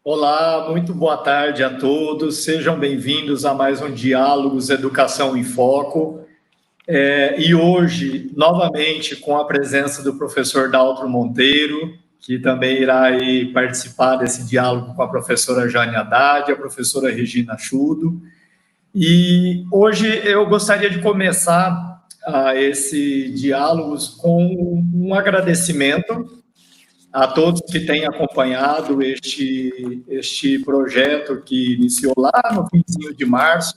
Olá, muito boa tarde a todos. Sejam bem-vindos a mais um Diálogos Educação em Foco. E hoje, novamente, com a presença do professor Daltro Monteiro, que também irá aí participar desse diálogo com a professora Jane Haddad, a professora Regina Chudo. E hoje eu gostaria de começar esse diálogos com um agradecimento a todos que têm acompanhado este projeto que iniciou lá no finzinho de março,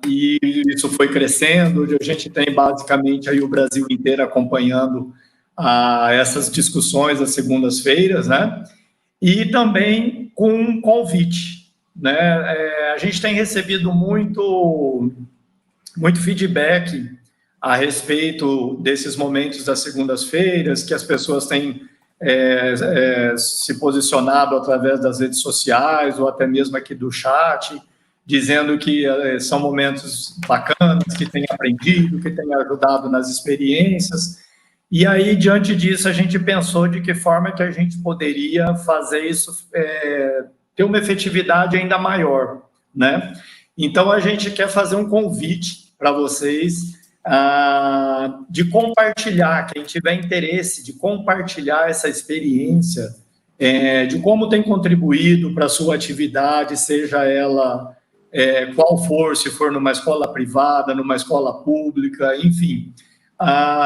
e isso foi crescendo. Hoje a gente tem basicamente aí o Brasil inteiro acompanhando essas discussões às segundas-feiras, né? E também com um convite, né? A gente tem recebido muito feedback a respeito desses momentos das segundas-feiras, que as pessoas têm se posicionado através das redes sociais ou até mesmo aqui do chat, dizendo que são momentos bacanas, que têm aprendido, que têm ajudado nas experiências. E aí, diante disso, a gente pensou de que forma que a gente poderia fazer isso ter uma efetividade ainda maior, né? Então, a gente quer fazer um convite para vocês de compartilhar, quem tiver interesse de compartilhar essa experiência, de como tem contribuído para a sua atividade, seja ela qual for, se for numa escola privada, numa escola pública, enfim,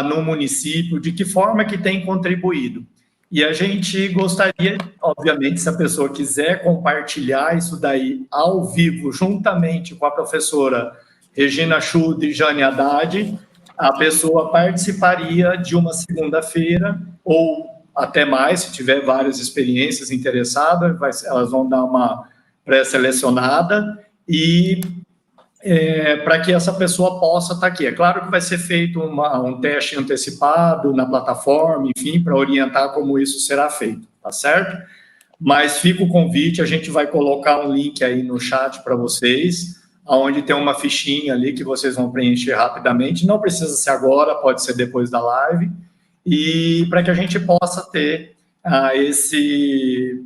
no município, de que forma que tem contribuído. E a gente gostaria, obviamente, se a pessoa quiser compartilhar isso daí ao vivo, juntamente com a professora Regina Chudo e Jane Haddad, a pessoa participaria de uma segunda-feira, ou até mais, se tiver várias experiências interessadas, elas vão dar uma pré-selecionada, e para que essa pessoa possa estar aqui. É claro que vai ser feito um teste antecipado na plataforma, enfim, para orientar como isso será feito, tá certo? Mas fica o convite, a gente vai colocar um link aí no chat para vocês, onde tem uma fichinha ali que vocês vão preencher rapidamente, não precisa ser agora, pode ser depois da live, e para que a gente possa ter esse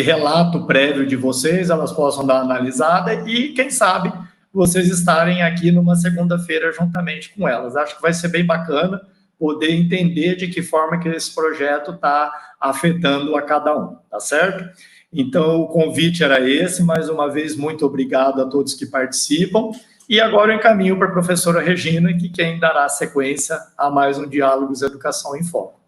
relato prévio de vocês, elas possam dar uma analisada e, quem sabe, vocês estarem aqui numa segunda-feira juntamente com elas. Acho que vai ser bem bacana poder entender de que forma que esse projeto está afetando a cada um, tá certo? Então, o convite era esse. Mais uma vez, muito obrigado a todos que participam. E agora eu encaminho para a professora Regina, que quem dará sequência a mais um Diálogos Educação em Foco.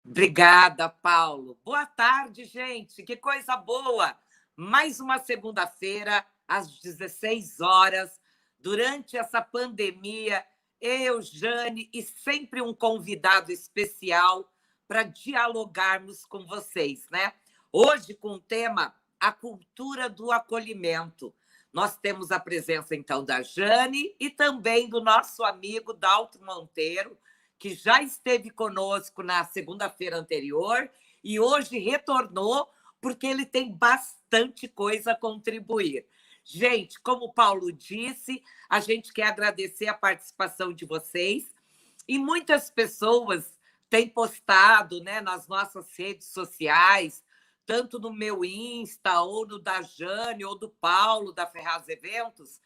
Obrigada, Paulo. Boa tarde, gente. Que coisa boa. Mais uma segunda-feira, às 16 horas, durante essa pandemia, eu, Jane, e sempre um convidado especial para dialogarmos com vocês, né? Hoje, com o tema A Cultura do Acolhimento. Nós temos a presença, então, da Jane e também do nosso amigo Daltro Monteiro, que já esteve conosco na segunda-feira anterior e hoje retornou porque ele tem bastante coisa a contribuir. Gente, como o Paulo disse, a gente quer agradecer a participação de vocês e muitas pessoas têm postado, né, nas nossas redes sociais, tanto no meu Insta, ou no da Jane, ou do Paulo, da Ferraz Eventos,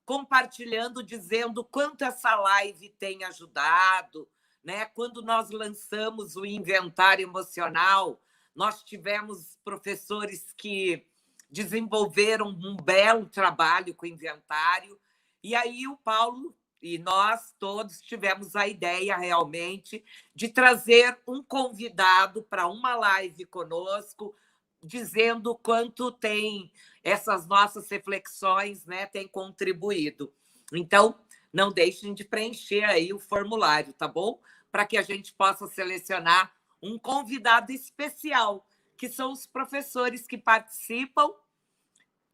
compartilhando, dizendo quanto essa live tem ajudado, né? Quando nós lançamos o inventário emocional, nós tivemos professores que desenvolveram um belo trabalho com o inventário, e aí o Paulo e nós todos tivemos a ideia realmente de trazer um convidado para uma live conosco, dizendo quanto tem essas nossas reflexões, né, tem contribuído. Então, não deixem de preencher aí o formulário, tá bom? Para que a gente possa selecionar um convidado especial, que são os professores que participam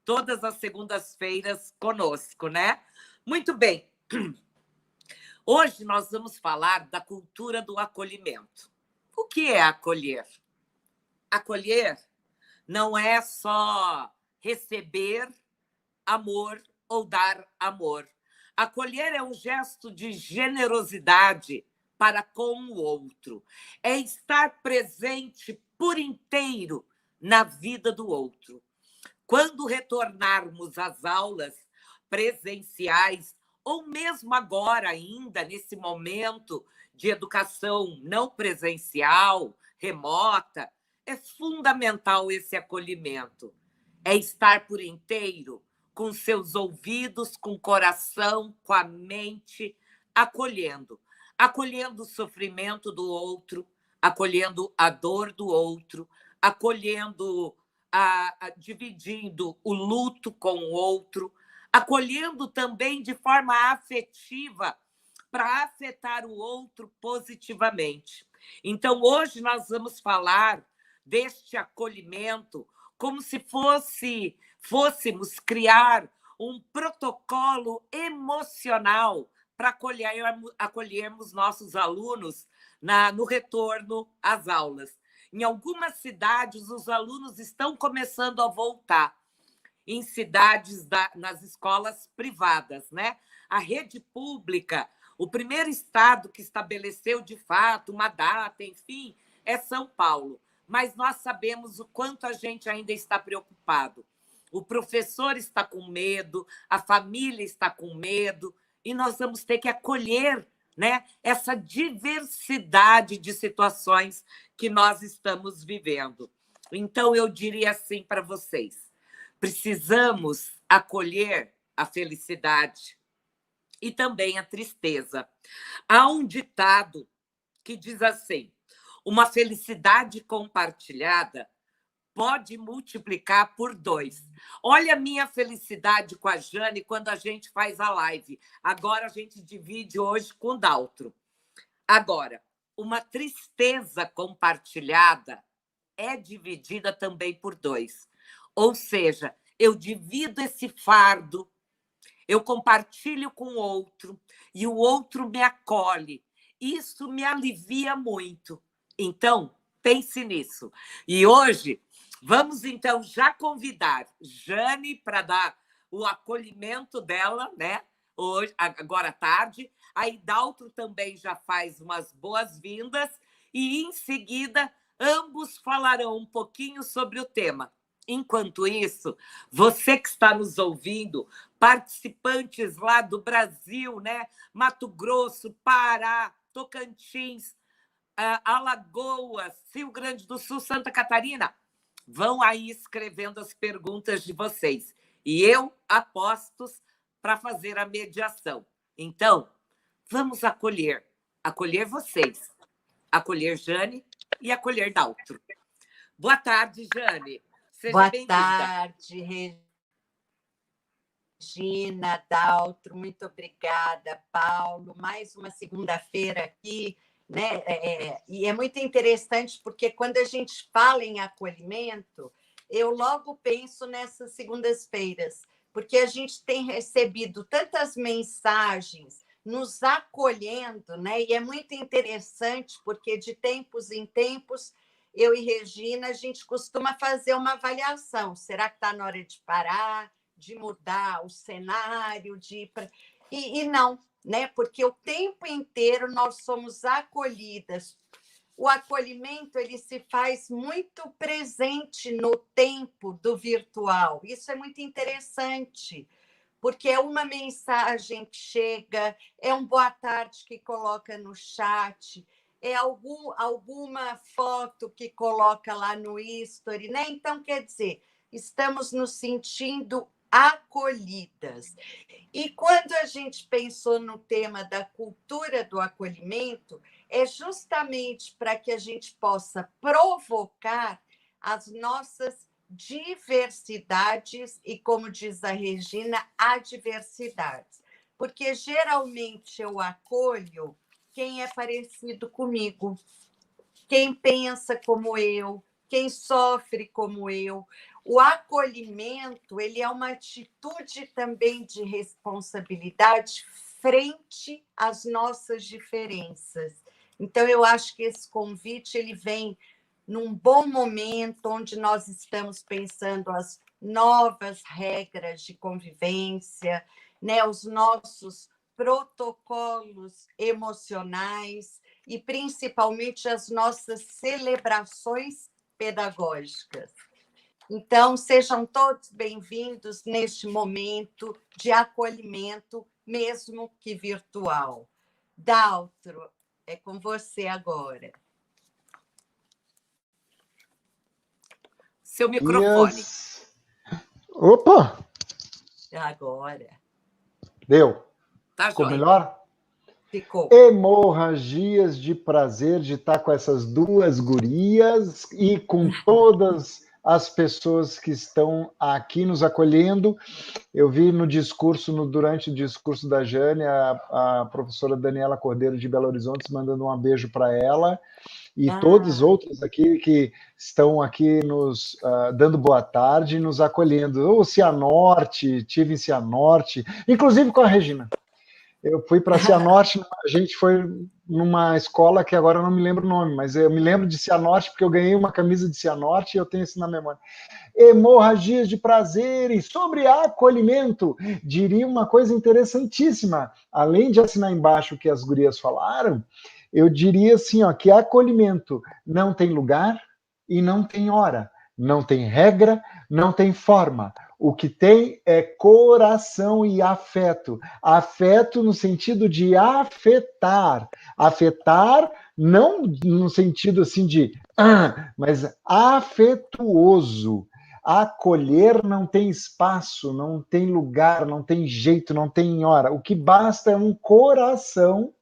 todas as segundas-feiras conosco, né? Muito bem. Hoje nós vamos falar da cultura do acolhimento. O que é acolher? Acolher não é só receber amor ou dar amor. Acolher é um gesto de generosidade para com o outro. É estar presente por inteiro na vida do outro. Quando retornarmos às aulas presenciais, ou mesmo agora ainda, nesse momento de educação não presencial, remota, é fundamental esse acolhimento. É estar por inteiro, com seus ouvidos, com o coração, com a mente, acolhendo. Acolhendo o sofrimento do outro, acolhendo a dor do outro, acolhendo, dividindo o luto com o outro, acolhendo também de forma afetiva para afetar o outro positivamente. Então, hoje nós vamos falar deste acolhimento como se fôssemos criar um protocolo emocional para acolhermos nossos alunos no retorno às aulas. Em algumas cidades, os alunos estão começando a voltar, em cidades nas escolas privadas, né? A rede pública, o primeiro estado que estabeleceu de fato uma data, enfim, é São Paulo. Mas nós sabemos o quanto a gente ainda está preocupado. O professor está com medo, a família está com medo, e nós vamos ter que acolher, né, essa diversidade de situações que nós estamos vivendo. Então, eu diria assim para vocês: precisamos acolher a felicidade e também a tristeza. Há um ditado que diz assim: uma felicidade compartilhada pode multiplicar por 2. Olha a minha felicidade com a Jane quando a gente faz a live. Agora a gente divide hoje com o Daltro. Agora, uma tristeza compartilhada é dividida também por 2. Ou seja, eu divido esse fardo, eu compartilho com o outro e o outro me acolhe. Isso me alivia muito. Então, pense nisso. E hoje, vamos então já convidar Jane para dar o acolhimento dela, né? Hoje, agora à tarde. Aí Daltro também já faz umas boas-vindas e, em seguida, ambos falarão um pouquinho sobre o tema. Enquanto isso, você que está nos ouvindo, participantes lá do Brasil, né? Mato Grosso, Pará, Tocantins, Alagoas, Rio Grande do Sul, Santa Catarina, vão aí escrevendo as perguntas de vocês. E eu apostos para fazer a mediação. Então, vamos acolher vocês, acolher Jane e acolher Daltro. Boa tarde, Jane. Seja bem-vinda. Boa tarde, Regina, Daltro, muito obrigada, Paulo. Mais uma segunda-feira aqui, né? E é muito interessante porque quando a gente fala em acolhimento, eu logo penso nessas segundas-feiras, porque a gente tem recebido tantas mensagens nos acolhendo, né? E é muito interessante porque de tempos em tempos eu e Regina, a gente costuma fazer uma avaliação. Será que está na hora de parar, de mudar o cenário? E não, né? Porque o tempo inteiro nós somos acolhidas. O acolhimento ele se faz muito presente no tempo do virtual. Isso é muito interessante, porque é uma mensagem que chega, é um boa tarde que coloca no chat, é alguma foto que coloca lá no history, né? Então, quer dizer, estamos nos sentindo acolhidas. E quando a gente pensou no tema da cultura do acolhimento, é justamente para que a gente possa provocar as nossas diversidades e, como diz a Regina, adversidades. Porque geralmente eu acolho quem é parecido comigo, quem pensa como eu, quem sofre como eu. O acolhimento ele é uma atitude também de responsabilidade frente às nossas diferenças. Então, eu acho que esse convite ele vem num bom momento, onde nós estamos pensando as novas regras de convivência, né, os nossos protocolos emocionais. e principalmente as nossas celebrações pedagógicas. Então, sejam todos bem-vindos neste momento de acolhimento, mesmo que virtual. Daltro, é com você agora. Seu microfone. Opa! Agora. Deu. Tá Ficou joia. melhor? Ficou. Hemorragias de prazer de estar com essas duas gurias e com todas as pessoas que estão aqui nos acolhendo. Eu vi no discurso, durante o discurso da Jane, a professora Daniela Cordeiro de Belo Horizonte mandando um beijo para ela e todos os outros aqui que estão aqui nos dando boa tarde, nos acolhendo. O Cianorte, tive em Cianorte, inclusive com a Regina. Eu fui para Cianorte, a gente foi numa escola que agora eu não me lembro o nome, mas eu me lembro de Cianorte porque eu ganhei uma camisa de Cianorte e eu tenho isso na memória. Hemorragias de prazer e sobre acolhimento. Diria uma coisa interessantíssima. Além de assinar embaixo o que as gurias falaram, eu diria assim, ó, que acolhimento não tem lugar e não tem hora, não tem regra, não tem forma. O que tem é coração e afeto. Afeto no sentido de afetar. Afetar não no sentido assim de mas afetuoso. Acolher não tem espaço, não tem lugar, não tem jeito, não tem hora. O que basta é um coração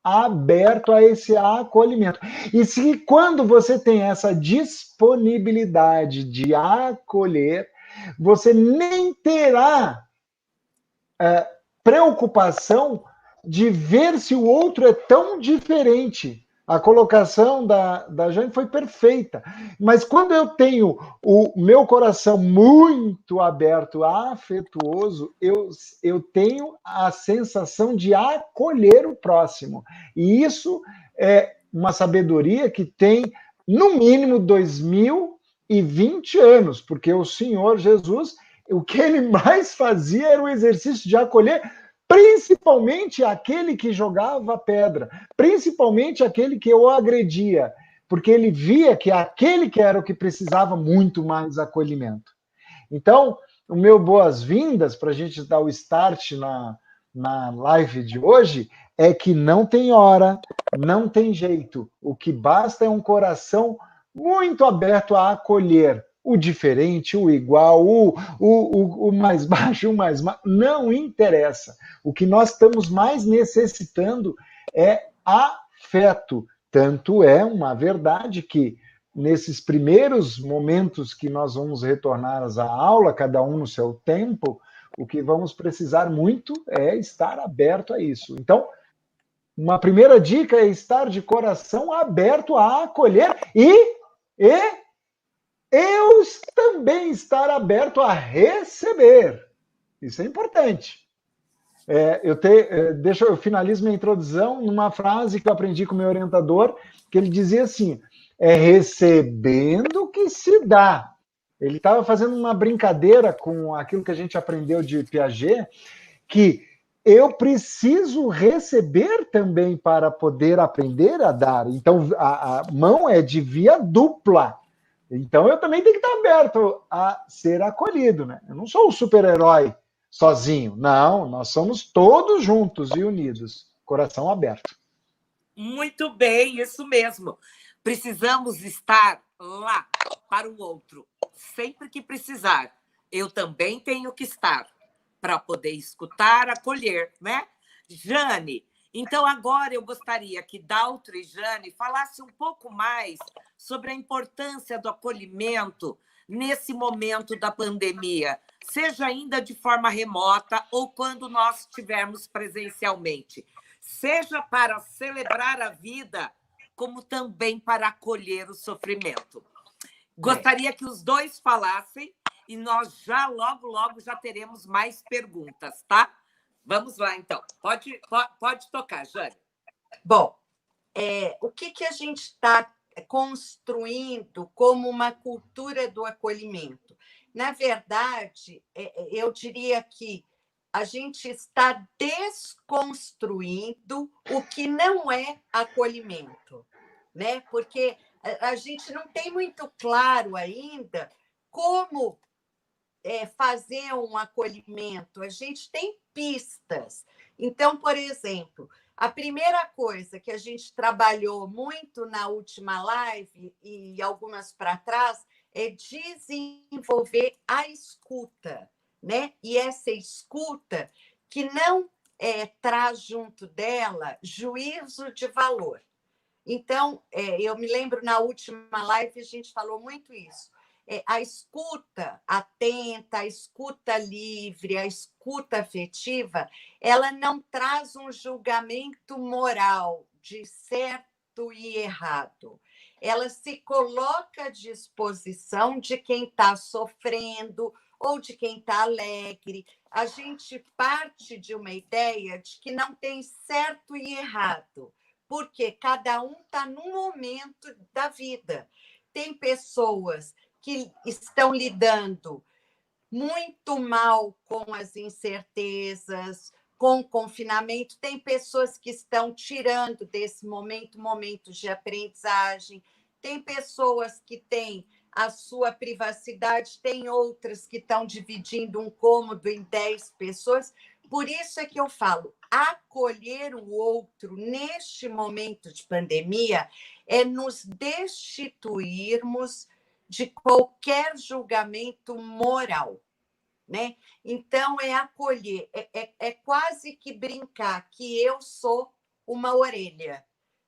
aberto a esse acolhimento. E se quando você tem essa disponibilidade de acolher, você nem terá preocupação de ver se o outro é tão diferente. A colocação da Jane foi perfeita. Mas quando eu tenho o meu coração muito aberto, afetuoso, eu tenho a sensação de acolher o próximo. E isso é uma sabedoria que tem, no mínimo, 2020 anos, porque o Senhor Jesus, o que ele mais fazia era o exercício de acolher principalmente aquele que jogava pedra, principalmente aquele que o agredia, porque ele via que aquele que era o que precisava muito mais acolhimento. Então, o meu boas-vindas para a gente dar o start na live de hoje é que não tem hora, não tem jeito. O que basta é um coração muito aberto a acolher o diferente, o igual, o mais baixo, o mais... Não interessa. O que nós estamos mais necessitando é afeto. Tanto é uma verdade que, nesses primeiros momentos que nós vamos retornar à aula, cada um no seu tempo, o que vamos precisar muito é estar aberto a isso. Então, uma primeira dica é estar de coração aberto a acolher e eu também estar aberto a receber. Isso é importante. Eu finalizo minha introdução numa frase que eu aprendi com o meu orientador, que ele dizia assim, é recebendo que se dá. Ele estava fazendo uma brincadeira com aquilo que a gente aprendeu de Piaget, que eu preciso receber também para poder aprender a dar. Então, a mão é de via dupla. Então, eu também tenho que estar aberto a ser acolhido, né? Eu não sou um super-herói sozinho. Não, nós somos todos juntos e unidos. Coração aberto. Muito bem, isso mesmo. Precisamos estar lá para o outro, sempre que precisar. Eu também tenho que estar para poder escutar, acolher, né? Jane, então agora eu gostaria que Daltro e Jane falassem um pouco mais sobre a importância do acolhimento nesse momento da pandemia, seja ainda de forma remota ou quando nós estivermos presencialmente, seja para celebrar a vida, como também para acolher o sofrimento. Gostaria que os dois falassem e nós já, logo, já teremos mais perguntas, tá? Vamos lá, então. Pode tocar, Jane. Bom, o que a gente está construindo como uma cultura do acolhimento? Na verdade, eu diria que a gente está desconstruindo o que não é acolhimento, né? Porque a gente não tem muito claro ainda como fazer um acolhimento. A gente tem pistas. Então, por exemplo, a primeira coisa que a gente trabalhou muito na última live e algumas para trás é desenvolver a escuta, né? E essa escuta que não traz junto dela juízo de valor. Então, eu me lembro na última live a gente falou muito isso. A escuta atenta, a escuta livre, a escuta afetiva, ela não traz um julgamento moral de certo e errado. Ela se coloca à disposição de quem está sofrendo ou de quem está alegre. A gente parte de uma ideia de que não tem certo e errado, porque cada um está num momento da vida. Tem pessoas que estão lidando muito mal com as incertezas, com o confinamento. Tem pessoas que estão tirando desse momento momentos de aprendizagem. Tem pessoas que têm a sua privacidade, tem outras que estão dividindo um cômodo em 10 pessoas. Por isso é que eu falo, acolher o outro neste momento de pandemia é nos destituirmos de qualquer julgamento moral, né? Então, é acolher, é quase que brincar que eu sou uma orelha.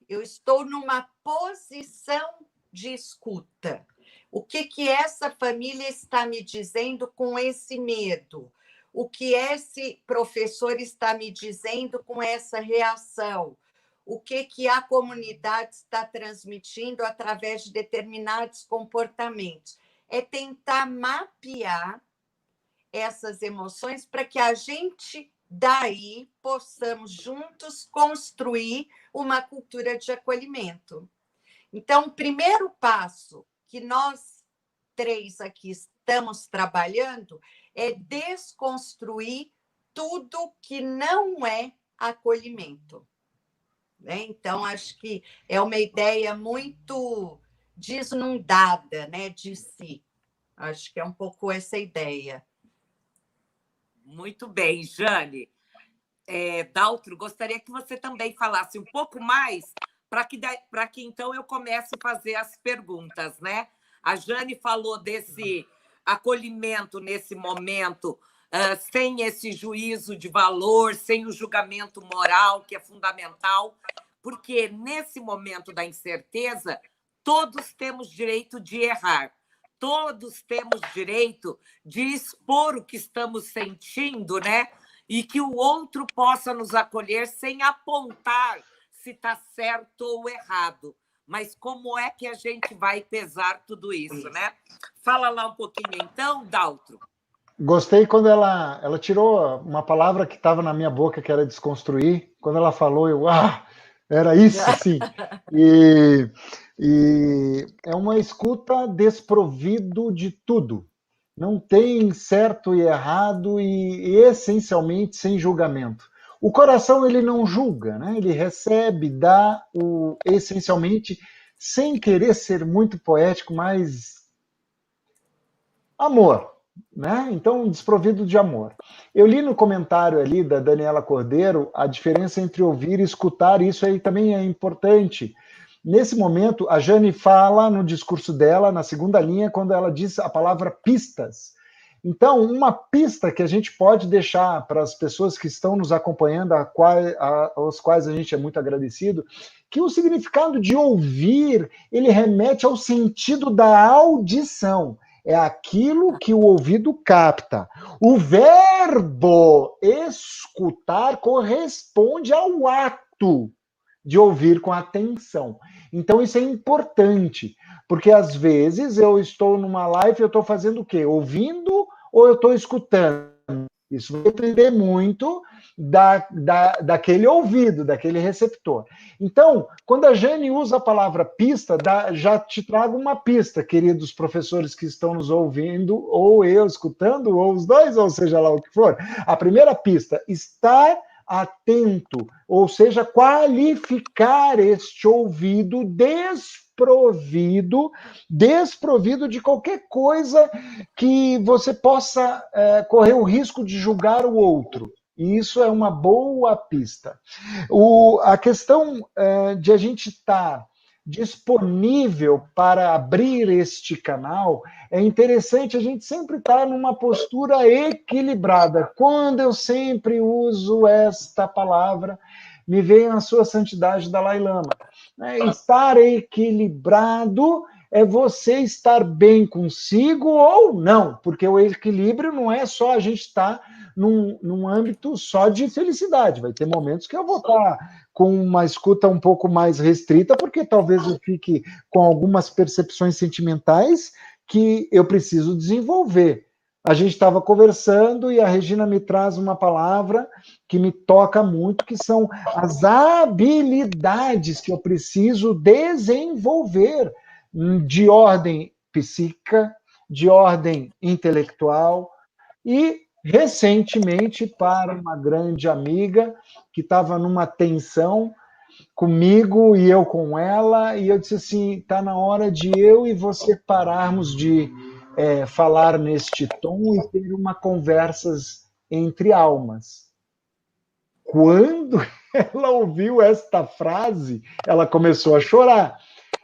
Eu estou numa posição de escuta. O que essa família está me dizendo com esse medo? O que esse professor está me dizendo com essa reação? O que a comunidade está transmitindo através de determinados comportamentos? É tentar mapear essas emoções para que a gente, daí, possamos juntos construir uma cultura de acolhimento. Então, o primeiro passo que nós três aqui estamos trabalhando é desconstruir tudo que não é acolhimento. Né? Então, acho que é uma ideia muito desnudada, né, de si. Acho que é um pouco essa ideia. Muito bem, Jane. Daltro, gostaria que você também falasse um pouco mais para que então eu comece a fazer as perguntas, né? A Jane falou desse acolhimento nesse momento, sem esse juízo de valor, sem o julgamento moral, que é fundamental, porque nesse momento da incerteza, todos temos direito de errar, todos temos direito de expor o que estamos sentindo, né? E que o outro possa nos acolher sem apontar se está certo ou errado. Mas como é que a gente vai pesar tudo isso, né? Fala lá um pouquinho, então, Daltro. Gostei quando ela tirou uma palavra que estava na minha boca, que era desconstruir. Quando ela falou, era isso, sim. E é uma escuta desprovido de tudo. Não tem certo e errado e essencialmente sem julgamento. O coração, ele não julga, né? Ele recebe, dá essencialmente, sem querer ser muito poético, mas amor, né? Então, desprovido de amor. Eu li no comentário ali da Daniela Cordeiro a diferença entre ouvir e escutar, e isso aí também é importante. Nesse momento, a Jane fala no discurso dela, na segunda linha, quando ela diz a palavra pistas. Então, uma pista que a gente pode deixar para as pessoas que estão nos acompanhando, aos quais a gente é muito agradecido, que o significado de ouvir, ele remete ao sentido da audição. É aquilo que o ouvido capta. O verbo escutar corresponde ao ato de ouvir com atenção. Então, isso é importante, porque às vezes eu estou numa live e eu estou fazendo o quê? Ouvindo ou eu estou escutando? Isso vai depender muito daquele ouvido, daquele receptor. Então, quando a Jane usa a palavra pista, já te trago uma pista, queridos professores que estão nos ouvindo, ou eu escutando, ou os dois, ou seja lá o que for. A primeira pista, estar atento, ou seja, qualificar este ouvido desprovido de qualquer coisa que você possa correr o risco de julgar o outro. E isso é uma boa pista. A questão de a gente estar disponível para abrir este canal, é interessante a gente sempre estar numa postura equilibrada. Quando eu sempre uso esta palavra, me vem a sua santidade Dalai Lama. Estar equilibrado é você estar bem consigo ou não, porque o equilíbrio não é só a gente estar num âmbito só de felicidade. Vai ter momentos que eu vou estar com uma escuta um pouco mais restrita, porque talvez eu fique com algumas percepções sentimentais que eu preciso desenvolver. A gente estava conversando e a Regina me traz uma palavra que me toca muito, que são as habilidades que eu preciso desenvolver de ordem psíquica, de ordem intelectual e, recentemente, para uma grande amiga que estava numa tensão comigo e eu com ela, e eu disse assim, está na hora de eu e você pararmos de falar neste tom e ter uma conversas entre almas. Quando ela ouviu esta frase, ela começou a chorar.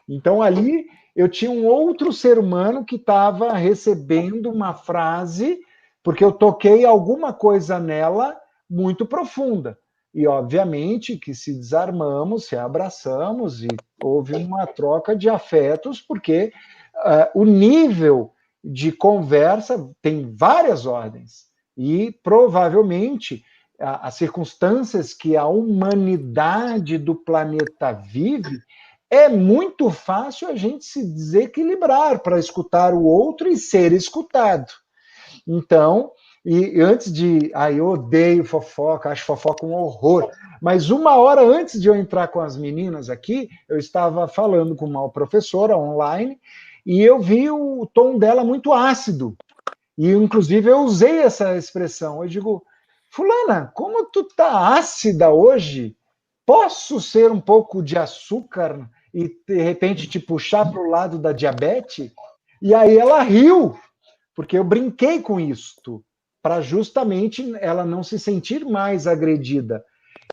Então, ali, eu tinha um outro ser humano que estava recebendo uma frase, porque eu toquei alguma coisa nela muito profunda. E, obviamente, que se desarmamos, se abraçamos e houve uma troca de afetos, porque o nível de conversa tem várias ordens. E, provavelmente, as circunstâncias que a humanidade do planeta vive, é muito fácil a gente se desequilibrar para escutar o outro e ser escutado. Então, e antes de... eu odeio fofoca, acho fofoca um horror. Mas uma hora antes de eu entrar com as meninas aqui, eu estava falando com uma professora online e eu vi o tom dela muito ácido. E, inclusive, eu usei essa expressão. Eu digo, fulana, como tu tá ácida hoje? Posso ser um pouco de açúcar e, de repente, te puxar para o lado da diabetes? E aí ela riu, porque eu brinquei com isto, para justamente ela não se sentir mais agredida.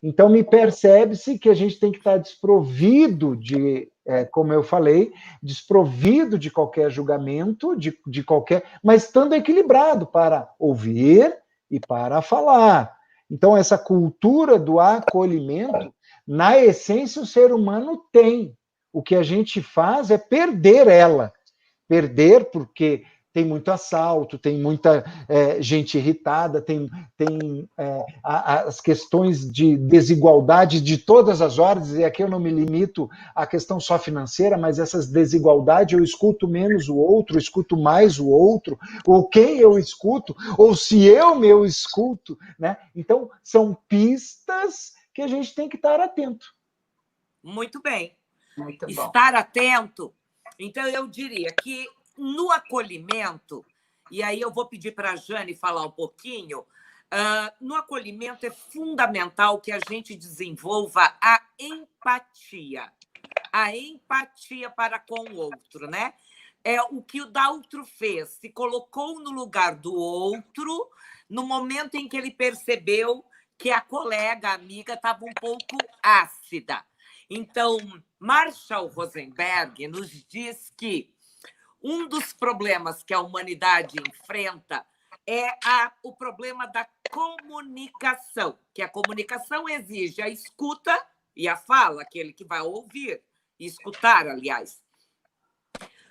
Então, me percebe-se que a gente tem que estar desprovido de, como eu falei, desprovido de qualquer julgamento, de qualquer, mas estando equilibrado para ouvir e para falar. Então, essa cultura do acolhimento, na essência, o ser humano tem. O que a gente faz é perder ela. Perder porque tem muito assalto, tem muita gente irritada, tem as questões de desigualdade de todas as ordens, e aqui eu não me limito à questão só financeira, mas essas desigualdades, eu escuto menos o outro, escuto mais o outro, ou quem eu escuto, ou se eu me escuto, né? Então, são pistas que a gente tem que estar atento. Muito bem. Muito bom. Estar atento. Então, eu diria que no acolhimento, e aí eu vou pedir para a Jane falar um pouquinho, no acolhimento é fundamental que a gente desenvolva a empatia para com o outro, né? É o que o Daltro fez, se colocou no lugar do outro no momento em que ele percebeu que a colega, a amiga, estava um pouco ácida. Então, Marshall Rosenberg nos diz que um dos problemas que a humanidade enfrenta é o problema da comunicação, que a comunicação exige a escuta e a fala, aquele que vai ouvir e escutar, aliás.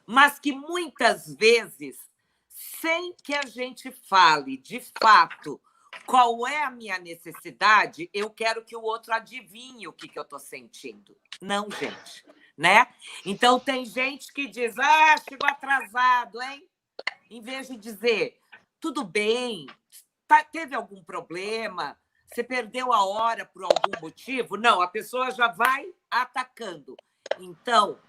Mas que muitas vezes, sem que a gente fale de fato qual é a minha necessidade, eu quero que o outro adivinhe o que eu estou sentindo. Não, gente. Né? Então, tem gente que diz, chegou atrasado, hein? Em vez de dizer, tudo bem, teve algum problema? Você perdeu a hora por algum motivo? Não, a pessoa já vai atacando. Então,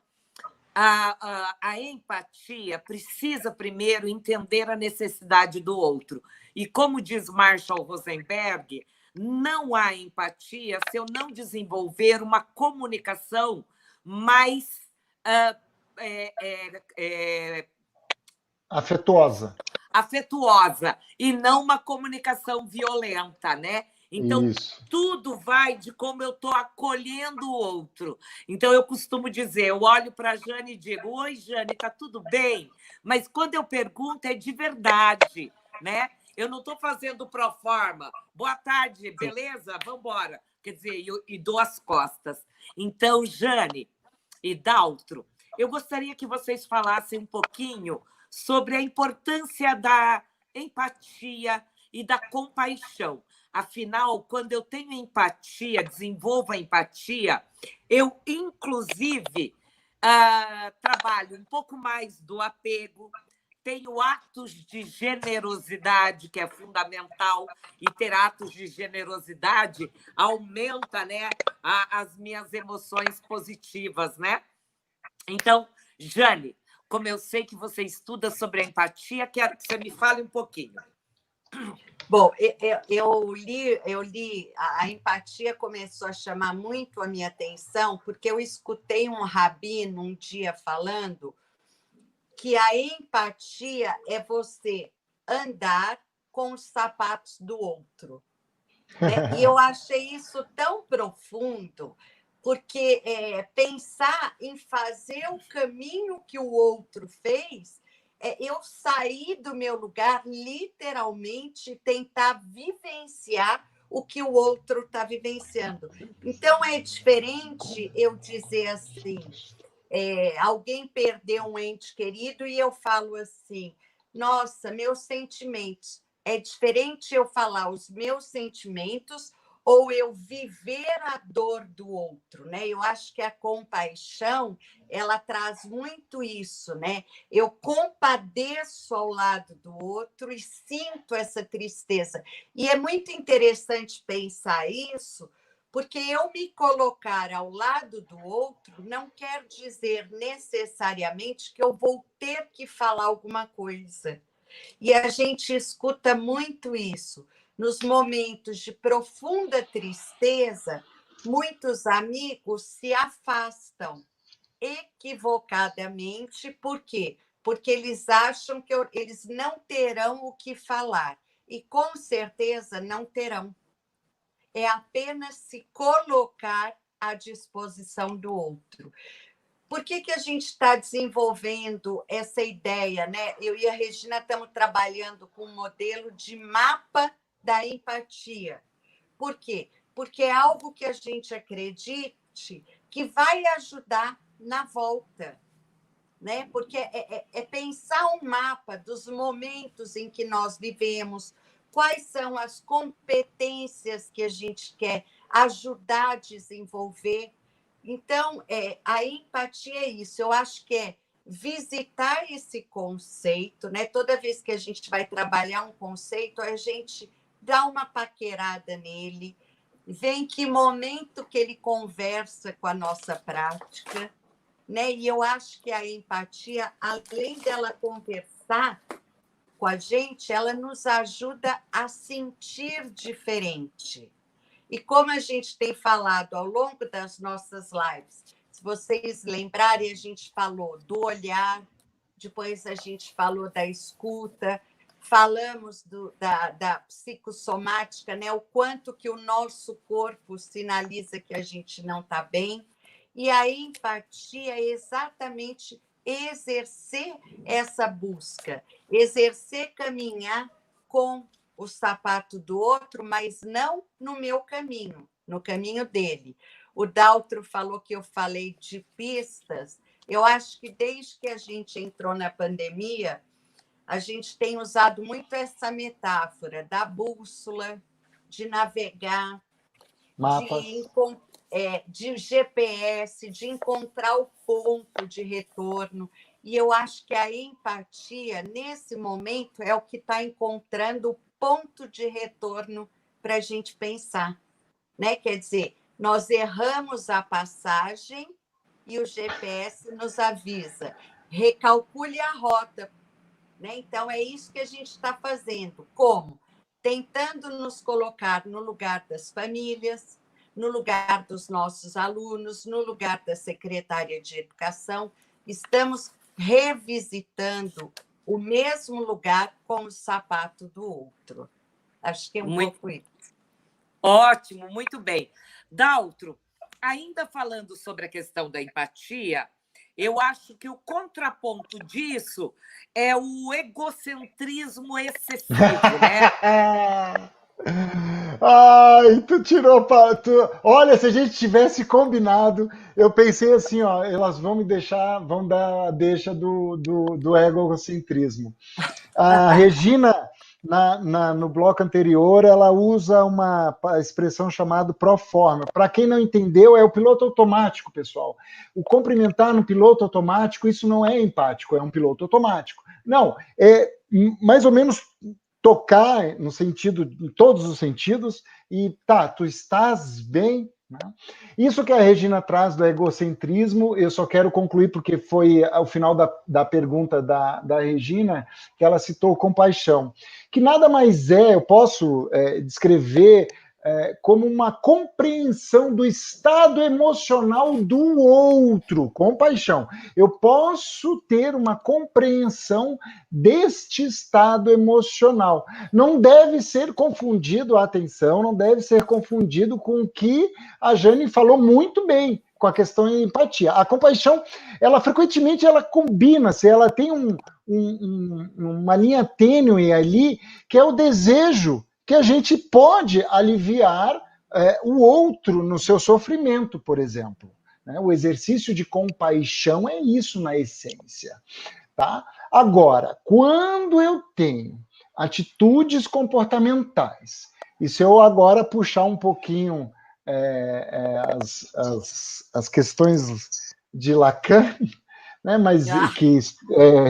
a empatia precisa primeiro entender a necessidade do outro. E como diz Marshall Rosenberg, não há empatia se eu não desenvolver uma comunicação mais afetuosa e não uma comunicação violenta, né? Então, Isso. tudo vai de como eu estou acolhendo o outro. Então, eu costumo dizer, eu olho para a Jane e digo, oi, Jane, está tudo bem? Mas quando eu pergunto, é de verdade, né? Eu não estou fazendo pro forma. Boa tarde, beleza? Vamos embora. Quer dizer, e dou as costas. Então, Jane e Daltro, eu gostaria que vocês falassem um pouquinho sobre a importância da empatia e da compaixão. Afinal, quando eu tenho empatia, desenvolvo a empatia, eu, inclusive, trabalho um pouco mais do apego, tenho atos de generosidade, que é fundamental, e ter atos de generosidade aumenta, né, as minhas emoções positivas, né? Então, Jane, como eu sei que você estuda sobre a empatia, quero que você me fale um pouquinho. Bom, eu li, a empatia começou a chamar muito a minha atenção, porque eu escutei um rabino um dia falando que a empatia é você andar com os sapatos do outro, né? E eu achei isso tão profundo, porque pensar em fazer o caminho que o outro fez, eu sair do meu lugar, literalmente, tentar vivenciar o que o outro está vivenciando. Então, é diferente eu dizer assim, alguém perdeu um ente querido e eu falo assim, nossa, meus sentimentos. É diferente eu falar os meus sentimentos ou eu viver a dor do outro, né? Eu acho que a compaixão, ela traz muito isso, né? Eu compadeço ao lado do outro e sinto essa tristeza. E é muito interessante pensar isso, porque eu me colocar ao lado do outro não quer dizer necessariamente que eu vou ter que falar alguma coisa. E a gente escuta muito isso. Nos momentos de profunda tristeza, muitos amigos se afastam equivocadamente. Por quê? Porque eles acham que eles não terão o que falar. E com certeza não terão. É apenas se colocar à disposição do outro. Por que a gente está desenvolvendo essa ideia, né? Eu e a Regina estamos trabalhando com um modelo de mapa da empatia. Por quê? Porque é algo que a gente acredite que vai ajudar na volta, né? Porque é pensar um mapa dos momentos em que nós vivemos, quais são as competências que a gente quer ajudar a desenvolver. Então, a empatia é isso. Eu acho que é visitar esse conceito, né? Toda vez que a gente vai trabalhar um conceito, a gente dá uma paquerada nele, vê em que momento que ele conversa com a nossa prática, né? E eu acho que a empatia, além dela conversar com a gente, ela nos ajuda a sentir diferente. E como a gente tem falado ao longo das nossas lives, se vocês lembrarem, a gente falou do olhar, depois a gente falou da escuta, falamos da psicossomática, né? O quanto que o nosso corpo sinaliza que a gente não está bem. E a empatia é exatamente exercer essa busca, exercer caminhar com o sapato do outro, mas não no meu caminho, no caminho dele. O Daltro falou que eu falei de pistas. Eu acho que desde que a gente entrou na pandemia, a gente tem usado muito essa metáfora da bússola, de navegar, de GPS, de encontrar o ponto de retorno. E eu acho que a empatia, nesse momento, é o que está encontrando o ponto de retorno para a gente pensar, né? Quer dizer, nós erramos a passagem e o GPS nos avisa, recalcule a rota, né? Então, é isso que a gente está fazendo. Como? Tentando nos colocar no lugar das famílias, no lugar dos nossos alunos, no lugar da secretária de Educação. Estamos revisitando o mesmo lugar com o sapato do outro. Acho que é pouco isso. Ótimo, muito bem. Daltro, ainda falando sobre a questão da empatia, eu acho que o contraponto disso é o egocentrismo excessivo, né? Ai, tu tirou Olha, se a gente tivesse combinado, eu pensei assim, ó, elas vão me deixar, vão dar a deixa do egocentrismo. A Regina, no bloco anterior, ela usa uma expressão chamada proforma. Para quem não entendeu, é o piloto automático, pessoal. O cumprimentar no piloto automático, isso não é empático, é um piloto automático. Não, é mais ou menos tocar no sentido, em todos os sentidos, e tá, tu estás bem, né? Isso que a Regina traz do egocentrismo, eu só quero concluir, porque foi ao final da pergunta da Regina, que ela citou compaixão, que nada mais eu posso descrever como uma compreensão do estado emocional do outro, compaixão. Eu posso ter uma compreensão deste estado emocional. Não deve ser confundido, atenção, não deve ser confundido com o que a Jane falou muito bem, com a questão de empatia. A compaixão, ela frequentemente ela combina-se, ela tem uma linha tênue ali, que é o desejo que a gente pode aliviar o outro no seu sofrimento, por exemplo. Né? O exercício de compaixão é isso na essência. Tá? Agora, quando eu tenho atitudes comportamentais, e se eu agora puxar um pouquinho as questões de Lacan, né, mas que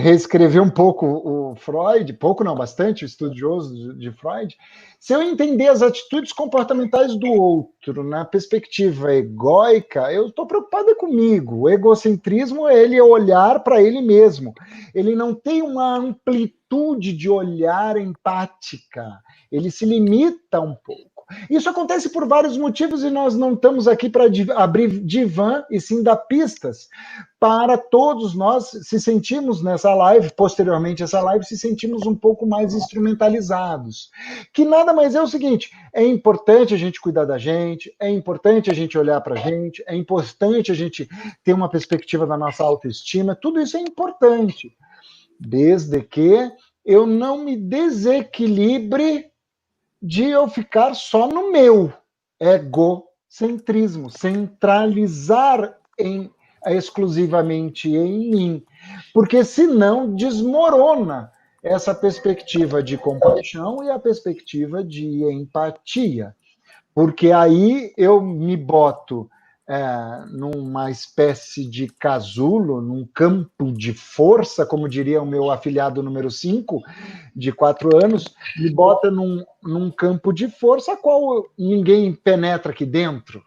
reescreveu um pouco o Freud, pouco não, bastante, o estudioso de Freud, se eu entender as atitudes comportamentais do outro na perspectiva egóica, eu estou preocupado comigo. O egocentrismo é ele olhar para ele mesmo. Ele não tem uma amplitude de olhar empática. Ele se limita um pouco. Isso acontece por vários motivos e nós não estamos aqui para abrir divã e sim dar pistas para todos nós se sentirmos nessa live, posteriormente essa live, se sentimos um pouco mais instrumentalizados. Que nada mais é o seguinte, é importante a gente cuidar da gente, é importante a gente olhar para a gente, é importante a gente ter uma perspectiva da nossa autoestima, tudo isso é importante, desde que eu não me desequilibre de eu ficar só no meu egocentrismo, centralizar exclusivamente em mim, porque senão desmorona essa perspectiva de compaixão e a perspectiva de empatia, porque aí eu me boto numa espécie de casulo, num campo de força, como diria o meu afilhado número 5, de 4 anos, me bota num campo de força a qual ninguém penetra aqui dentro.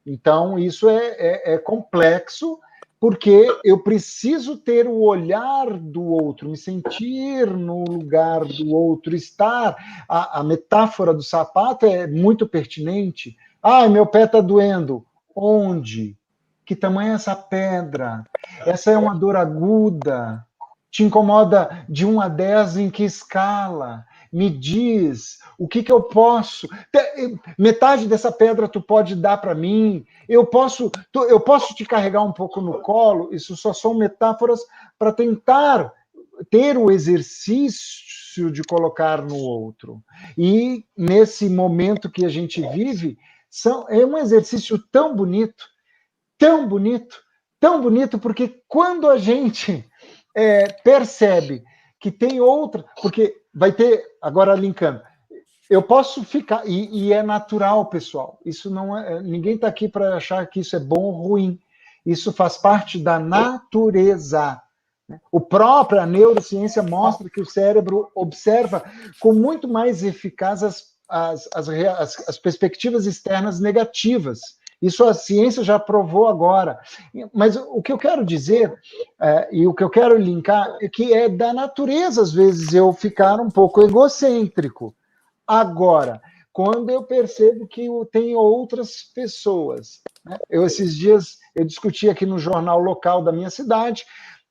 Então, isso é complexo, porque eu preciso ter o olhar do outro, me sentir no lugar do outro, estar. A metáfora do sapato é muito pertinente. Ai, meu pé está doendo. Onde? Que tamanho é essa pedra? Essa é uma dor aguda? Te incomoda de 1 a 10 em que escala? Me diz, o que eu posso? Metade dessa pedra tu pode dar para mim? Eu posso te carregar um pouco no colo? Isso só são metáforas para tentar ter o exercício de colocar no outro. E nesse momento que a gente vive, é um exercício tão bonito, tão bonito, tão bonito, porque quando a gente percebe que tem outra, porque vai ter, agora linkando, eu posso ficar, e é natural, pessoal, isso não é, ninguém está aqui para achar que isso é bom ou ruim, isso faz parte da natureza A própria neurociência mostra que o cérebro observa com muito mais eficácia as perspectivas externas negativas. Isso a ciência já provou agora. Mas o que eu quero dizer, e o que eu quero linkar, é que é da natureza, às vezes, eu ficar um pouco egocêntrico. Agora, quando eu percebo que eu tenho outras pessoas, né? Esses dias, eu discuti aqui no jornal local da minha cidade,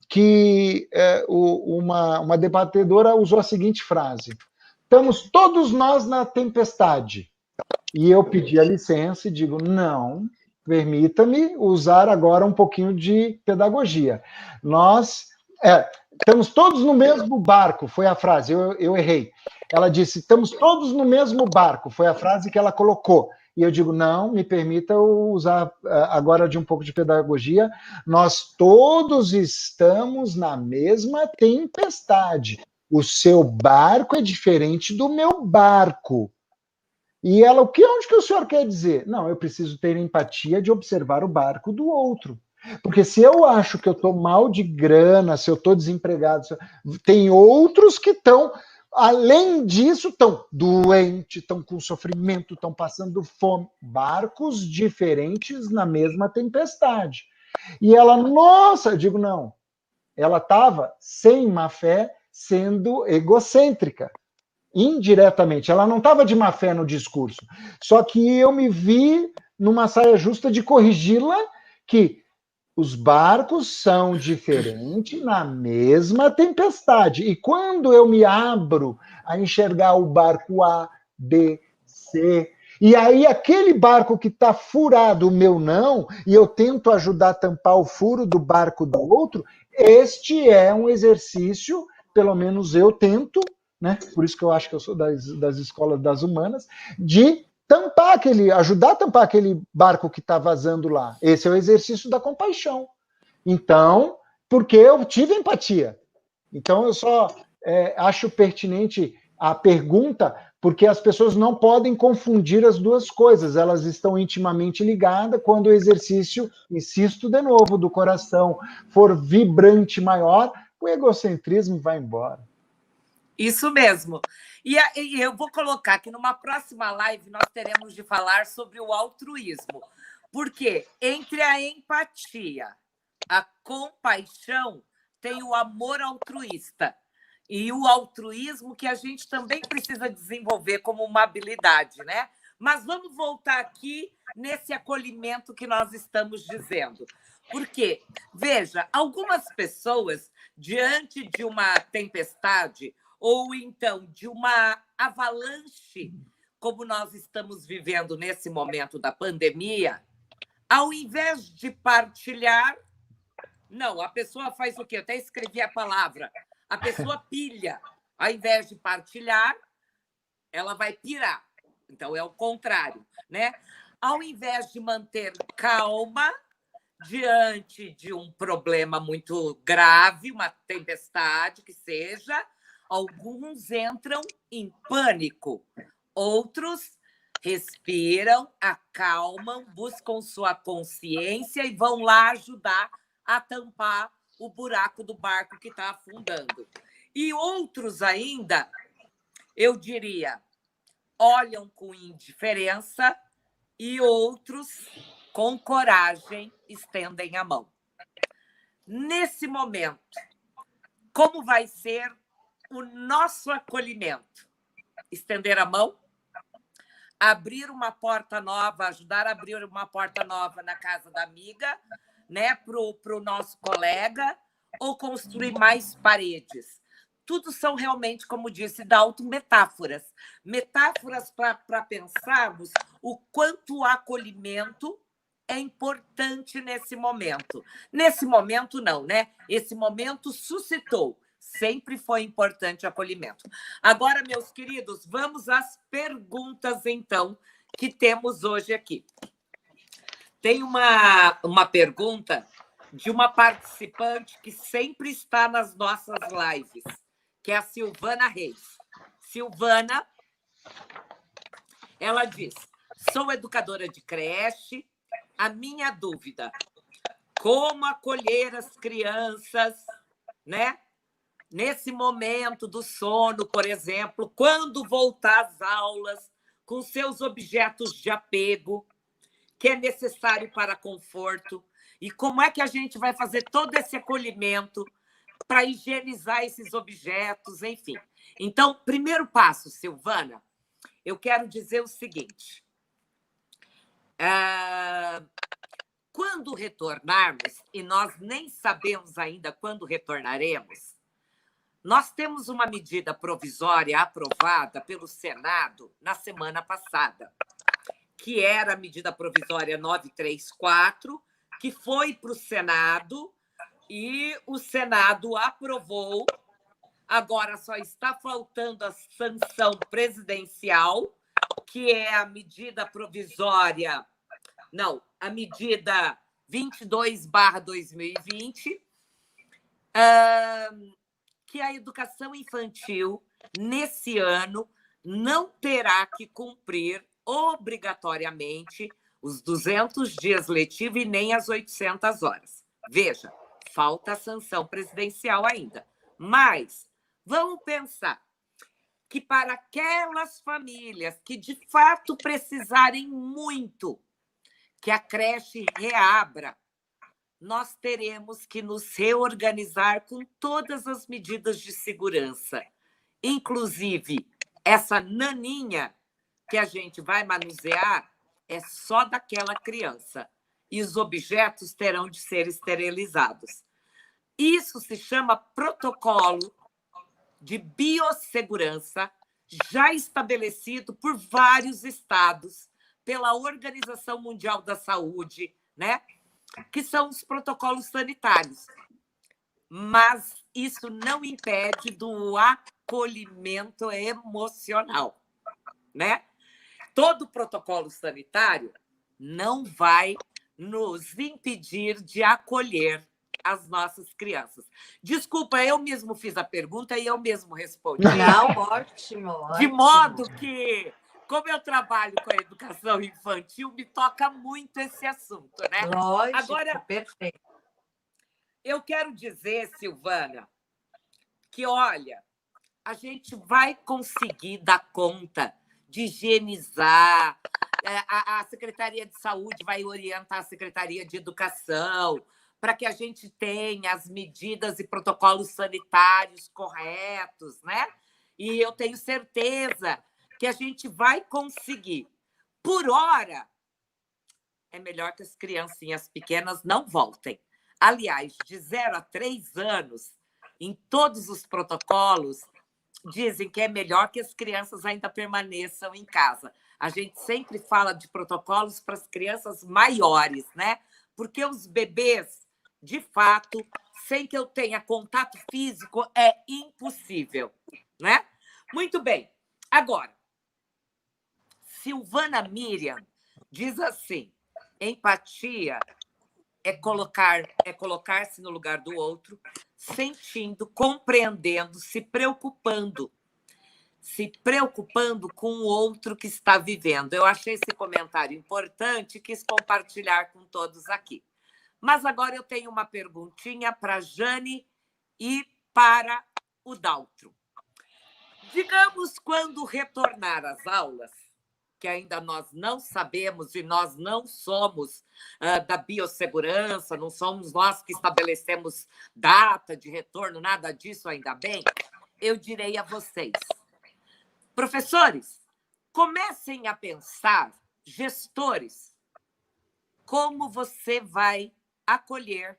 que uma debatedora usou a seguinte frase: estamos todos nós na tempestade. E eu pedi a licença e digo, não, permita-me usar agora um pouquinho de pedagogia. Nós estamos todos no mesmo barco, foi a frase, eu errei. Ela disse, estamos todos no mesmo barco, foi a frase que ela colocou. E eu digo, não, me permita usar agora de um pouco de pedagogia. Nós todos estamos na mesma tempestade. O seu barco é diferente do meu barco. E ela, onde que o senhor quer dizer? Não, eu preciso ter empatia de observar o barco do outro. Porque se eu acho que eu estou mal de grana, se eu estou desempregado, tem outros que estão, além disso, estão doentes, estão com sofrimento, estão passando fome. Barcos diferentes na mesma tempestade. E ela, nossa, eu digo, não. Ela estava, sem má fé, sendo egocêntrica. Indiretamente, ela não estava de má fé no discurso, só que eu me vi numa saia justa de corrigi-la que os barcos são diferentes na mesma tempestade, e quando eu me abro a enxergar o barco A, B, C, e aí aquele barco que está furado, o meu não, e eu tento ajudar a tampar o furo do barco do outro, este é um exercício, pelo menos eu tento, né? Por isso que eu acho que eu sou das escolas das humanas, de tampar ajudar a tampar aquele barco que está vazando lá. Esse é o exercício da compaixão. Então, porque eu tive empatia. Então, eu só acho pertinente a pergunta, porque as pessoas não podem confundir as duas coisas. Elas estão intimamente ligadas quando o exercício, insisto de novo, do coração for vibrante maior, o egocentrismo vai embora. Isso mesmo. E eu vou colocar que numa próxima live nós teremos de falar sobre o altruísmo. Porque entre a empatia, a compaixão, tem o amor altruísta. E o altruísmo que a gente também precisa desenvolver como uma habilidade, né? Mas vamos voltar aqui nesse acolhimento que nós estamos dizendo. Porque, veja, algumas pessoas, diante de uma tempestade, ou então de uma avalanche, como nós estamos vivendo nesse momento da pandemia, ao invés de partilhar, não, a pessoa faz o quê? Eu até escrevi a palavra. A pessoa pilha. Ao invés de partilhar, ela vai pirar. Então, é o contrário, né? Ao invés de manter calma diante de um problema muito grave, uma tempestade que seja, alguns entram em pânico, outros respiram, acalmam, buscam sua consciência e vão lá ajudar a tampar o buraco do barco que está afundando. E outros ainda, eu diria, olham com indiferença e outros, com coragem, estendem a mão. Nesse momento, como vai ser o nosso acolhimento? Estender a mão? Abrir uma porta nova, ajudar a abrir uma porta nova na casa da amiga, né, para o nosso colega, ou construir mais paredes? Tudo são realmente, como disse Dalton, metáforas. Metáforas para pensarmos o quanto o acolhimento é importante nesse momento. Nesse momento, não, né? Esse momento suscitou. Sempre foi importante o acolhimento. Agora, meus queridos, vamos às perguntas, então, que temos hoje aqui. Tem uma pergunta de uma participante que sempre está nas nossas lives, que é a Silvana Reis. Silvana, ela diz, sou educadora de creche, a minha dúvida, como acolher as crianças né? Nesse momento do sono, por exemplo, quando voltar às aulas, com seus objetos de apego, que é necessário para conforto, e como é que a gente vai fazer todo esse acolhimento para higienizar esses objetos, enfim. Então, primeiro passo, Silvana, eu quero dizer o seguinte. Quando retornarmos, e nós nem sabemos ainda quando retornaremos, nós temos uma medida provisória aprovada pelo Senado na semana passada, que era a medida provisória 934, que foi para o Senado e o Senado aprovou. Agora só está faltando a sanção presidencial, que é a medida provisória, não, a medida 22/2020, que a educação infantil, nesse ano, não terá que cumprir obrigatoriamente os 200 dias letivos e nem as 800 horas. Veja, falta a sanção presidencial ainda. Mas vamos pensar que para aquelas famílias que, de fato, precisarem muito que a creche reabra, nós teremos que nos reorganizar com todas as medidas de segurança, inclusive essa naninha que a gente vai manusear é só daquela criança e os objetos terão de ser esterilizados. Isso se chama protocolo de biossegurança, já estabelecido por vários estados, pela Organização Mundial da Saúde, né? Que são os protocolos sanitários. Mas isso não impede do acolhimento emocional, né? Todo protocolo sanitário não vai nos impedir de acolher as nossas crianças. Desculpa, eu mesmo fiz a pergunta e eu mesmo respondi. Não, ótimo, ótimo. De modo que, como eu trabalho com a educação infantil, me toca muito esse assunto, né? Lógico, agora, perfeito. Eu quero dizer, Silvana, que, olha, a gente vai conseguir dar conta de higienizar, a Secretaria de Saúde vai orientar a Secretaria de Educação para que a gente tenha as medidas e protocolos sanitários corretos, né? E eu tenho certeza que a gente vai conseguir. Por hora, é melhor que as criancinhas pequenas não voltem. Aliás, de 0 a 3 anos, em todos os protocolos, dizem que é melhor que as crianças ainda permaneçam em casa. A gente sempre fala de protocolos para as crianças maiores, né? Porque os bebês, de fato, sem que eu tenha contato físico, é impossível, né? Muito bem. Agora, Silvana Miriam diz assim: empatia é colocar-se no lugar do outro, sentindo, compreendendo, se preocupando com o outro que está vivendo. Eu achei esse comentário importante e quis compartilhar com todos aqui. Mas agora eu tenho uma perguntinha para a Jane e para o Daltro. Digamos, quando retornar às aulas, que ainda nós não sabemos e nós não somos da biossegurança, não somos nós que estabelecemos data de retorno, nada disso, ainda bem, eu direi a vocês: professores, comecem a pensar, gestores, como você vai acolher,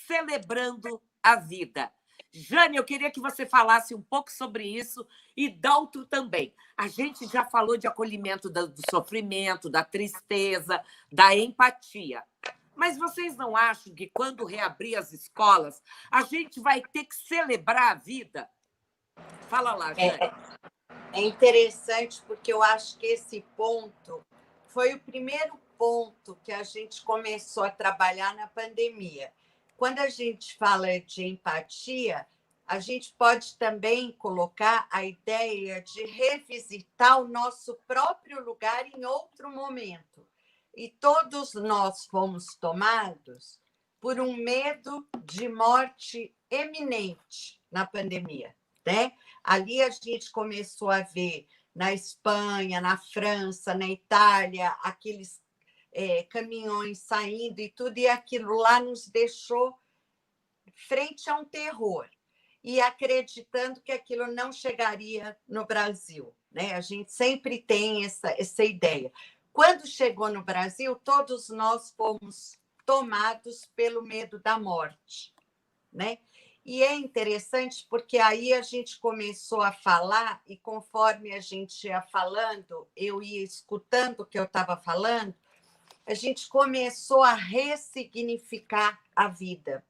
celebrando a vida. Jane, eu queria que você falasse um pouco sobre isso e Daltro também. A gente já falou de acolhimento do sofrimento, da tristeza, da empatia. Mas vocês não acham que quando reabrir as escolas, a gente vai ter que celebrar a vida? Fala lá, Jane. É interessante porque eu acho que esse ponto foi o primeiro ponto que a gente começou a trabalhar na pandemia. Quando a gente fala de empatia, a gente pode também colocar a ideia de revisitar o nosso próprio lugar em outro momento. E todos nós fomos tomados por um medo de morte eminente na pandemia, né? Ali a gente começou a ver na Espanha, na França, na Itália, aqueles caminhões saindo e tudo, e aquilo lá nos deixou frente a um terror e acreditando que aquilo não chegaria no Brasil, né? A gente sempre tem essa ideia. Quando chegou no Brasil, todos nós fomos tomados pelo medo da morte, né? E é interessante porque aí a gente começou a falar e conforme a gente ia falando, eu ia escutando o que eu estava falando, a gente começou a ressignificar a vida.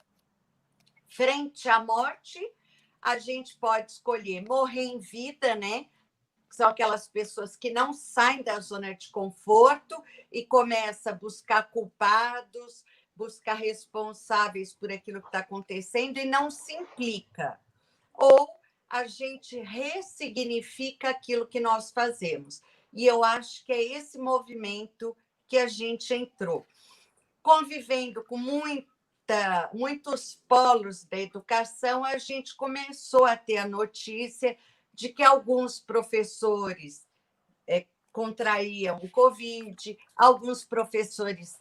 Frente à morte, a gente pode escolher morrer em vida, né? São aquelas pessoas que não saem da zona de conforto e começam a buscar culpados, buscar responsáveis por aquilo que está acontecendo e não se implica. Ou a gente ressignifica aquilo que nós fazemos. E eu acho que é esse movimento que a gente entrou. Convivendo com muitos polos da educação, a gente começou a ter a notícia de que alguns professores contraíam o Covid, alguns professores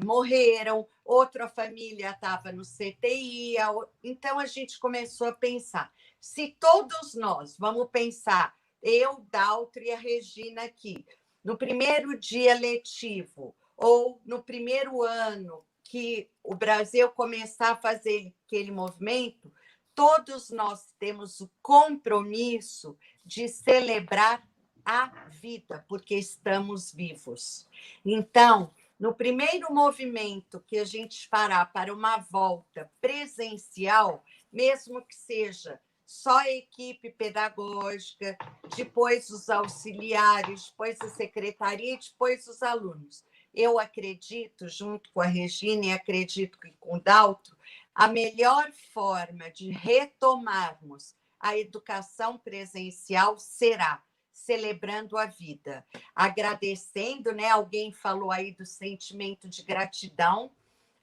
morreram, outra família estava no CTI. Então, a gente começou a pensar, se todos nós vamos pensar, eu, Daltro e a Regina aqui, no primeiro dia letivo ou no primeiro ano que o Brasil começar a fazer aquele movimento, todos nós temos o compromisso de celebrar a vida, porque estamos vivos. Então, no primeiro movimento que a gente fará para uma volta presencial, mesmo que seja só a equipe pedagógica, depois os auxiliares, depois a secretaria e depois os alunos. Eu acredito, junto com a Regina e acredito que com o Daltro, a melhor forma de retomarmos a educação presencial será celebrando a vida, agradecendo, né? Alguém falou aí do sentimento de gratidão,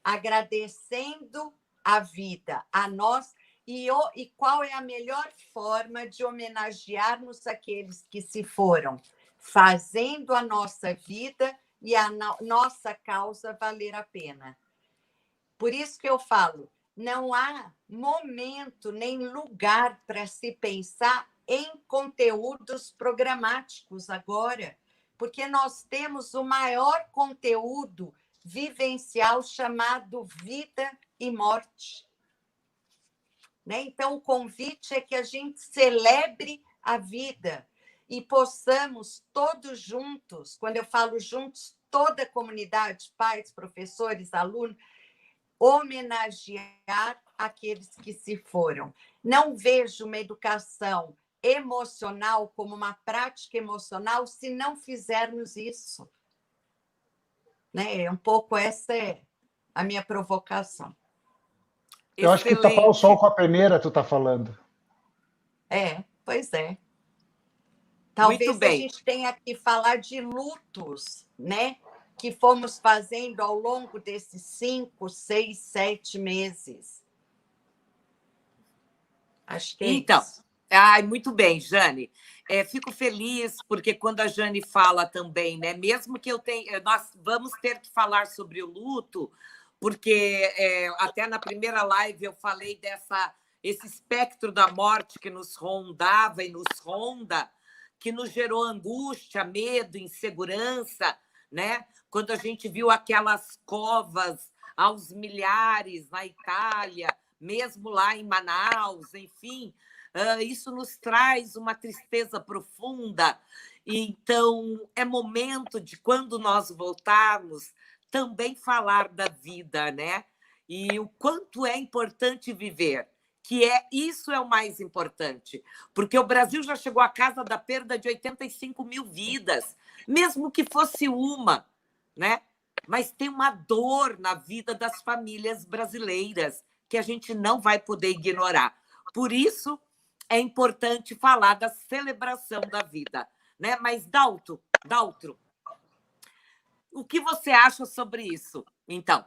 agradecendo a vida, a nós, e qual é a melhor forma de homenagearmos aqueles que se foram, fazendo a nossa vida e a nossa causa valer a pena. Por isso que eu falo, não há momento nem lugar para se pensar em conteúdos programáticos agora, porque nós temos o maior conteúdo vivencial chamado vida e morte. Né? Então, o convite é que a gente celebre a vida e possamos todos juntos, quando eu falo juntos, toda a comunidade, pais, professores, alunos, homenagear aqueles que se foram. Não vejo uma educação emocional como uma prática emocional se não fizermos isso. Né? Um pouco essa é a minha provocação. Eu acho que tapar o sol com a peneira, tu tá falando. Pois é. Talvez Muito bem. A gente tenha que falar de lutos, né? Que fomos fazendo ao longo desses 5, 6, 7 meses. Acho que é isso. Muito bem, Jane. Fico feliz, porque quando a Jane fala também, né? Mesmo que nós vamos ter que falar sobre o luto, porque até na primeira live eu falei esse espectro da morte que nos rondava e nos ronda, que nos gerou angústia, medo, insegurança, né? Quando a gente viu aquelas covas aos milhares na Itália, mesmo lá em Manaus, enfim, isso nos traz uma tristeza profunda. Então, é momento de, quando nós voltarmos, também falar da vida, né? E o quanto é importante viver, isso é o mais importante, porque o Brasil já chegou à casa da perda de 85 mil vidas, mesmo que fosse uma, né? Mas tem uma dor na vida das famílias brasileiras que a gente não vai poder ignorar. Por isso, é importante falar da celebração da vida, né? Mas, Daltro, o que você acha sobre isso, então?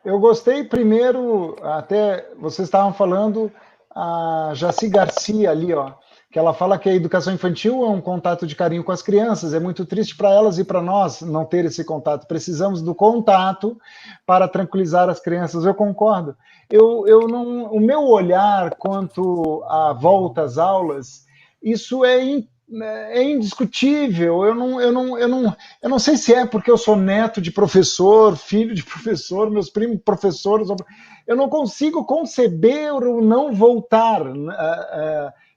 Eu gostei primeiro, até vocês estavam falando, a Jaci Garcia ali, ó, que ela fala que a educação infantil é um contato de carinho com as crianças, é muito triste para elas e para nós não ter esse contato. Precisamos do contato para tranquilizar as crianças. Eu concordo. Eu não, o meu olhar quanto à volta às aulas, isso é indiscutível. Eu não sei se é porque eu sou neto de professor, filho de professor, meus primos professores. Eu não consigo conceber o não voltar.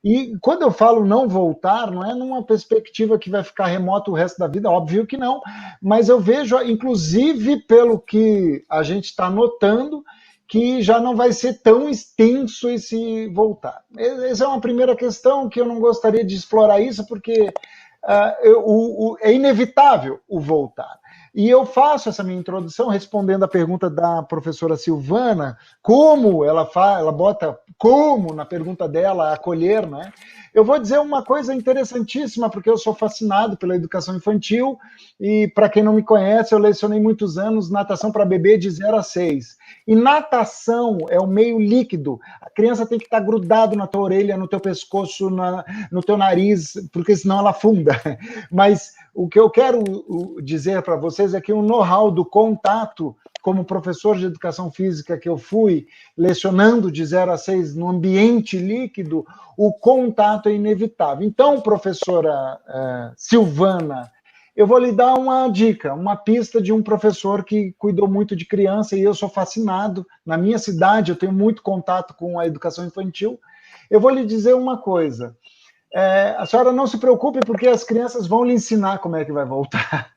E quando eu falo não voltar, não é numa perspectiva que vai ficar remoto o resto da vida, óbvio que não, mas eu vejo, inclusive pelo que a gente está notando, que já não vai ser tão extenso esse voltar. Essa é uma primeira questão que eu não gostaria de explorar isso, porque é inevitável o voltar. E eu faço essa minha introdução respondendo a pergunta da professora Silvana, como ela bota como na pergunta dela, acolher, né? Eu vou dizer uma coisa interessantíssima, porque eu sou fascinado pela educação infantil, e para quem não me conhece, eu lecionei muitos anos natação para bebê de 0 a 6. E natação é o meio líquido. A criança tem que estar grudado na tua orelha, no teu pescoço, no teu nariz, porque senão ela afunda. Mas o que eu quero dizer para vocês é que o know-how do contato, como professor de educação física que eu fui, lecionando de 0 a 6 no ambiente líquido, o contato é inevitável. Então, professora Silvana, eu vou lhe dar uma dica, uma pista de um professor que cuidou muito de criança, e eu sou fascinado. Na minha cidade, eu tenho muito contato com a educação infantil. Eu vou lhe dizer uma coisa. A senhora não se preocupe, porque as crianças vão lhe ensinar como é que vai voltar.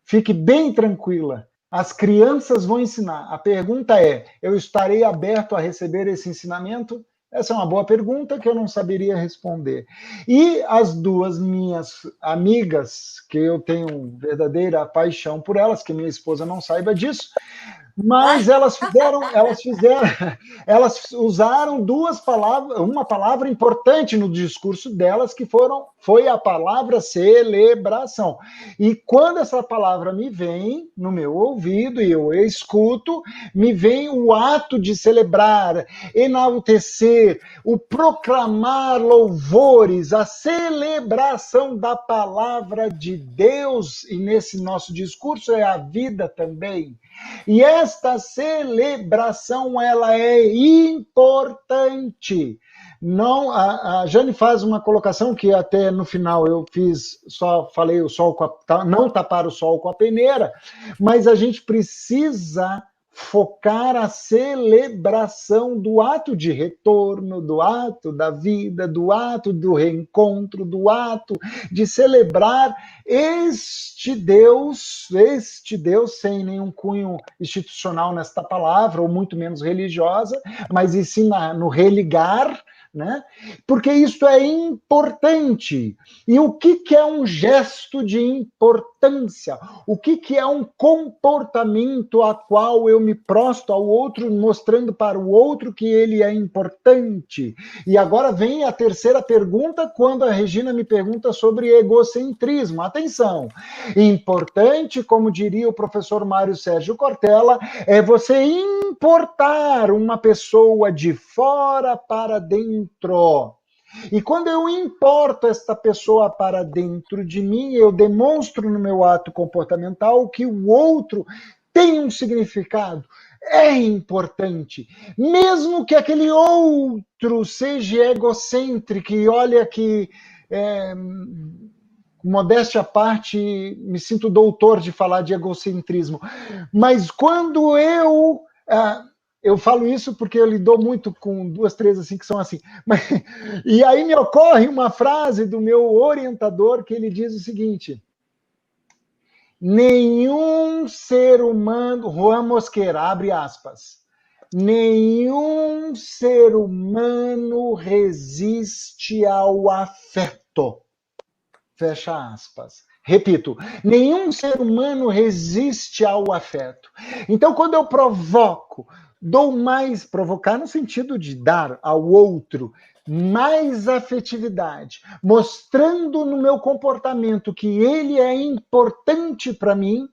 Fique bem tranquila. As crianças vão ensinar. A pergunta é, eu estarei aberto a receber esse ensinamento? Essa é uma boa pergunta que eu não saberia responder. E as duas minhas amigas, que eu tenho verdadeira paixão por elas, que minha esposa não saiba disso, mas elas usaram uma palavra importante no discurso delas, que foi a palavra celebração. E quando essa palavra me vem no meu ouvido e eu escuto, me vem o ato de celebrar, enaltecer, o proclamar louvores, a celebração da palavra de Deus, e nesse nosso discurso é a vida também. E esta celebração, ela é importante. Não, a Jane faz uma colocação que até no final eu falei não tapar o sol com a peneira, mas a gente precisa focar a celebração do ato de retorno, do ato da vida, do ato do reencontro, do ato de celebrar este Deus sem nenhum cunho institucional nesta palavra, ou muito menos religiosa, mas e sim no religar, né? Porque isso é importante. E o que é um gesto de importância? O que é um comportamento a qual eu me prosto ao outro, mostrando para o outro que ele é importante? E agora vem a terceira pergunta, quando a Regina me pergunta sobre egocentrismo. Atenção! Importante, como diria o professor Mário Sérgio Cortella, é você importar uma pessoa de fora para dentro. E quando eu importo esta pessoa para dentro de mim, eu demonstro no meu ato comportamental que o outro tem um significado, é importante. Mesmo que aquele outro seja egocêntrico, e olha que, modéstia à parte, me sinto doutor de falar de egocentrismo, mas quando eu falo isso porque eu lido muito com 2, 3 assim que são assim. E aí me ocorre uma frase do meu orientador que ele diz o seguinte: nenhum ser humano, Juan Mosquera, abre aspas, nenhum ser humano resiste ao afeto. Fecha aspas. Repito, nenhum ser humano resiste ao afeto. Então, quando eu provoco, dou mais, provocar no sentido de dar ao outro mais afetividade, mostrando no meu comportamento que ele é importante para mim,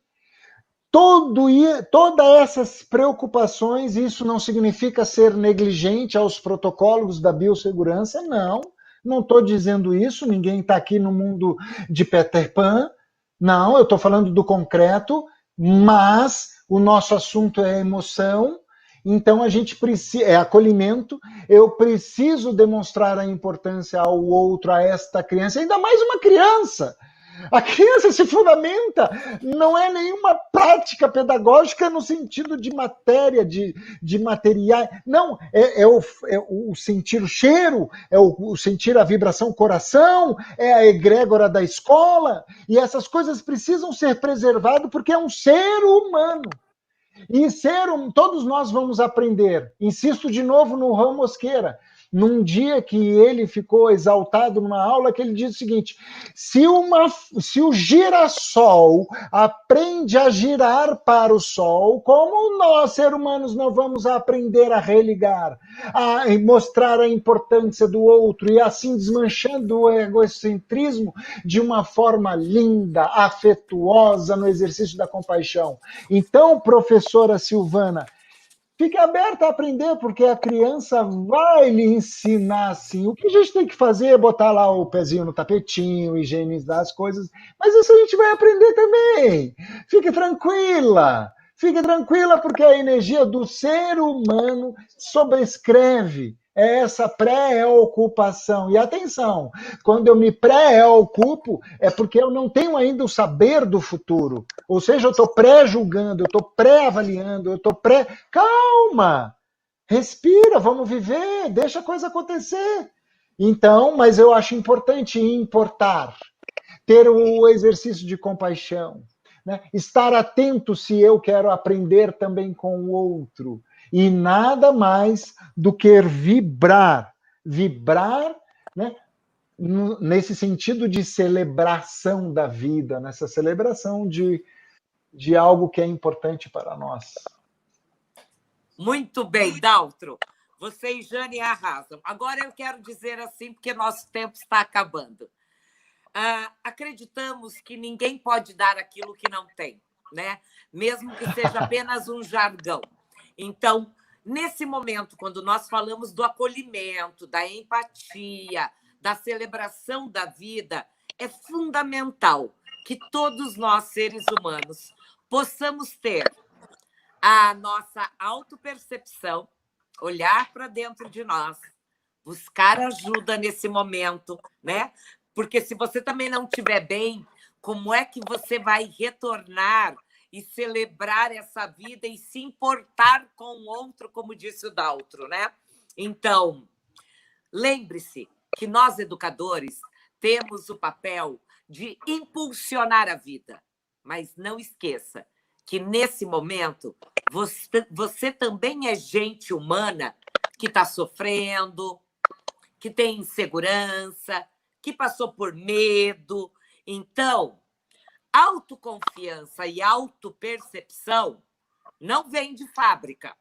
todas essas preocupações, isso não significa ser negligente aos protocolos da biossegurança, não estou dizendo isso, ninguém está aqui no mundo de Peter Pan, não, eu estou falando do concreto, mas o nosso assunto é emoção, então a gente precisa, é acolhimento, eu preciso demonstrar a importância ao outro, a esta criança, ainda mais uma criança. A criança se fundamenta, não é nenhuma prática pedagógica no sentido de matéria, de materiais. Não, é o sentir o cheiro, é o sentir a vibração coração, é a egrégora da escola, e essas coisas precisam ser preservadas porque é um ser humano. E todos nós vamos aprender. Insisto de novo no Raul Mosqueira, num dia que ele ficou exaltado numa aula, que ele diz o seguinte: se o girassol aprende a girar para o sol, como nós, seres humanos, não vamos aprender a religar, a mostrar a importância do outro e assim desmanchando o egocentrismo de uma forma linda, afetuosa no exercício da compaixão. Então, professora Silvana, fique aberta a aprender, porque a criança vai lhe ensinar, sim. O que a gente tem que fazer é botar lá o pezinho no tapetinho, higienizar as coisas, mas isso a gente vai aprender também. Fique tranquila, porque a energia do ser humano sobrescreve essa preocupação. E atenção, quando eu me preocupo, é porque eu não tenho ainda o saber do futuro. Ou seja, eu estou pré-julgando, eu estou pré-avaliando, eu estou Calma! Respira, vamos viver, deixa a coisa acontecer. Então, mas eu acho importante importar, ter o exercício de compaixão, né? Estar atento se eu quero aprender também com o outro. E nada mais do que vibrar, né? Nesse sentido de celebração da vida, nessa celebração de algo que é importante para nós. Muito bem, Daltro. Você e Jane arrasam. Agora eu quero dizer assim, porque nosso tempo está acabando. Acreditamos que ninguém pode dar aquilo que não tem, né? Mesmo que seja apenas um jargão. Então, nesse momento, quando nós falamos do acolhimento, da empatia, da celebração da vida, é fundamental que todos nós, seres humanos, possamos ter a nossa autopercepção, olhar para dentro de nós, buscar ajuda nesse momento, né? Porque se você também não estiver bem, como é que você vai retornar e celebrar essa vida e se importar com o outro, como disse o Daltro, né? Então, lembre-se que nós, educadores, temos o papel de impulsionar a vida, mas não esqueça que, nesse momento, você também é gente humana que está sofrendo, que tem insegurança, que passou por medo. Então, autoconfiança e autopercepção não vem de fábrica,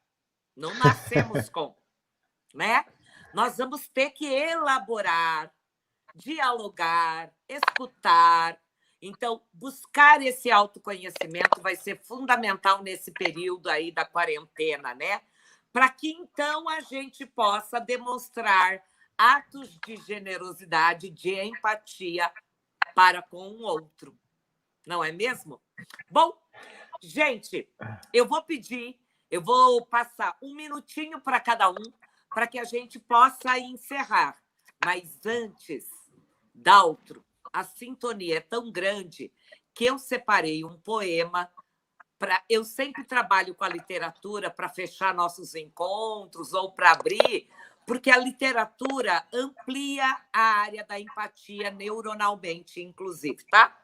não nascemos com, né? Nós vamos ter que elaborar, dialogar, escutar. Então, buscar esse autoconhecimento vai ser fundamental nesse período aí da quarentena, né? Para que, então, a gente possa demonstrar atos de generosidade, de empatia para com o outro. Não é mesmo? Bom, gente, eu vou passar 1 minutinho para cada um, para que a gente possa encerrar. Mas antes, Daltro, a sintonia é tão grande que eu separei um poema. Eu sempre trabalho com a literatura para fechar nossos encontros ou para abrir, porque a literatura amplia a área da empatia neuronalmente, inclusive, tá?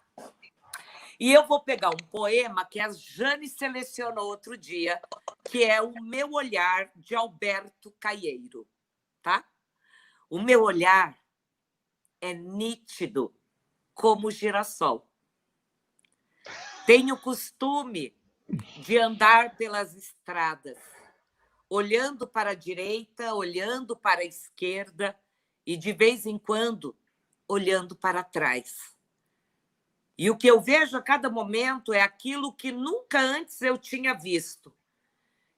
E eu vou pegar um poema que a Jane selecionou outro dia, que é O Meu Olhar, de Alberto Caieiro, tá? O meu olhar é nítido como o girassol. Tenho costume de andar pelas estradas, olhando para a direita, olhando para a esquerda e, de vez em quando, olhando para trás. E o que eu vejo a cada momento é aquilo que nunca antes eu tinha visto.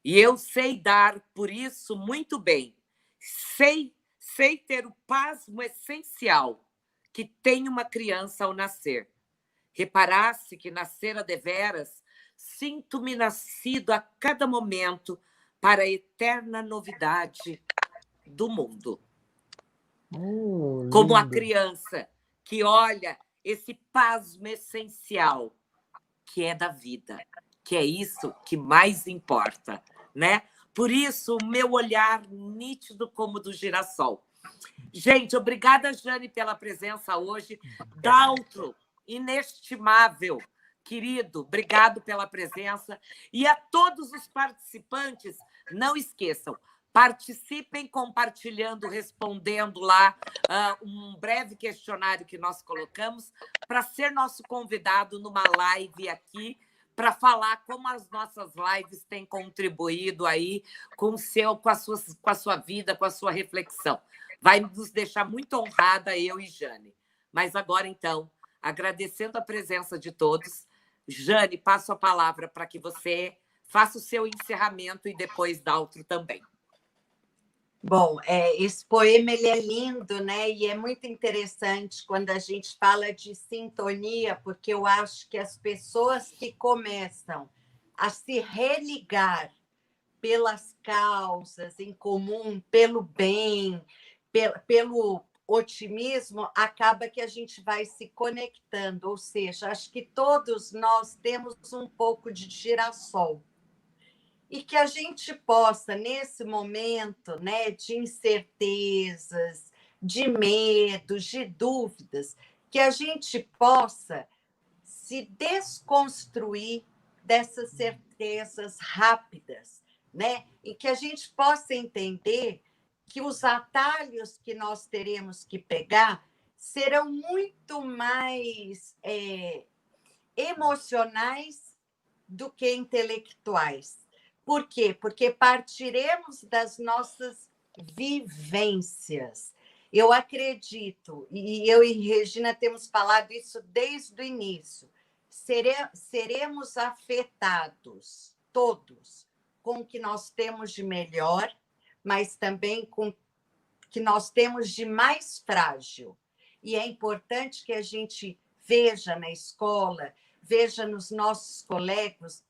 E eu sei dar por isso muito bem. Sei ter o pasmo essencial que tem uma criança ao nascer. Reparasse que nascera deveras, sinto-me nascido a cada momento para a eterna novidade do mundo. Como a criança que olha esse pasmo essencial que é da vida, que é isso que mais importa, né? Por isso, o meu olhar nítido como do girassol. Gente, obrigada, Jane, pela presença hoje. Daltro, inestimável, querido, obrigado pela presença. E a todos os participantes, não esqueçam, participem compartilhando, respondendo lá um breve questionário que nós colocamos para ser nosso convidado numa live aqui, para falar como as nossas lives têm contribuído aí com a sua vida, com a sua reflexão. Vai nos deixar muito honrada, eu e Jane. Mas agora, então, agradecendo a presença de todos, Jane, passo a palavra para que você faça o seu encerramento e depois Daltro também. Bom, esse poema ele é lindo, né? E é muito interessante quando a gente fala de sintonia, porque eu acho que as pessoas que começam a se religar pelas causas em comum, pelo bem, pelo otimismo, acaba que a gente vai se conectando. Ou seja, acho que todos nós temos um pouco de girassol. E que a gente possa, nesse momento, né, de incertezas, de medos, de dúvidas, que a gente possa se desconstruir dessas certezas rápidas, né? E que a gente possa entender que os atalhos que nós teremos que pegar serão muito mais emocionais do que intelectuais. Por quê? Porque partiremos das nossas vivências. Eu acredito, e eu e Regina temos falado isso desde o início, seremos afetados, todos, com o que nós temos de melhor, mas também com o que nós temos de mais frágil. E é importante que a gente veja na escola, veja nos nossos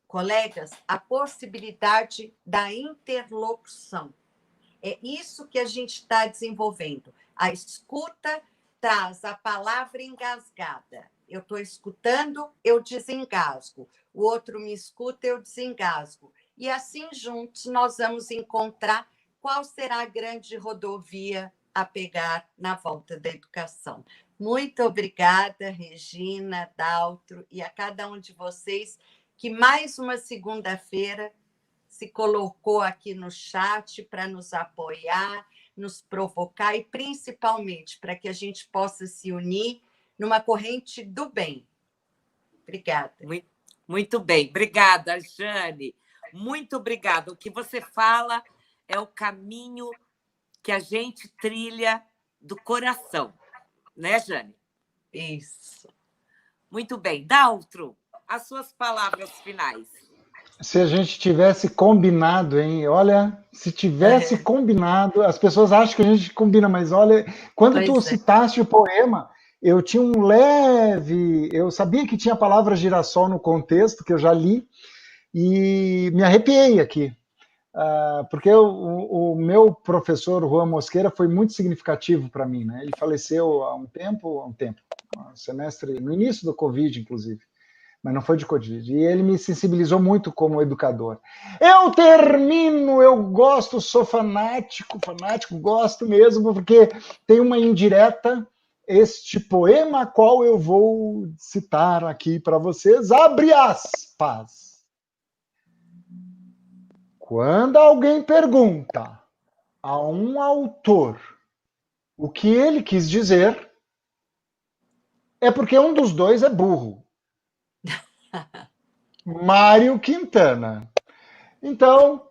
colegas a possibilidade da interlocução. É isso que a gente está desenvolvendo. A escuta traz a palavra engasgada. Eu estou escutando, eu desengasgo. O outro me escuta, eu desengasgo. E assim, juntos, nós vamos encontrar qual será a grande rodovia a pegar na volta da educação. Muito obrigada, Regina, Daltro, e a cada um de vocês que mais uma segunda-feira se colocou aqui no chat para nos apoiar, nos provocar e, principalmente, para que a gente possa se unir numa corrente do bem. Obrigada. Muito bem. Obrigada, Jane. Muito obrigada. O que você fala é o caminho que a gente trilha do coração. Né, Jane? Isso. Muito bem. Daltro, as suas palavras finais. Se a gente tivesse combinado, hein? Olha, se tivesse combinado, as pessoas acham que a gente combina, mas olha, quando tu citaste o poema, eu tinha eu sabia que tinha a palavra girassol no contexto, que eu já li, e me arrepiei aqui. Porque o meu professor, Juan Mosqueira, foi muito significativo para mim, né? Ele faleceu há um semestre, no início do Covid, inclusive, mas não foi de Covid. E ele me sensibilizou muito como educador. Eu termino, eu gosto, sou fanático, gosto mesmo, porque tem uma indireta, este poema, qual eu vou citar aqui para vocês, abre aspas. Quando alguém pergunta a um autor o que ele quis dizer, é porque um dos dois é burro. Mário Quintana. Então,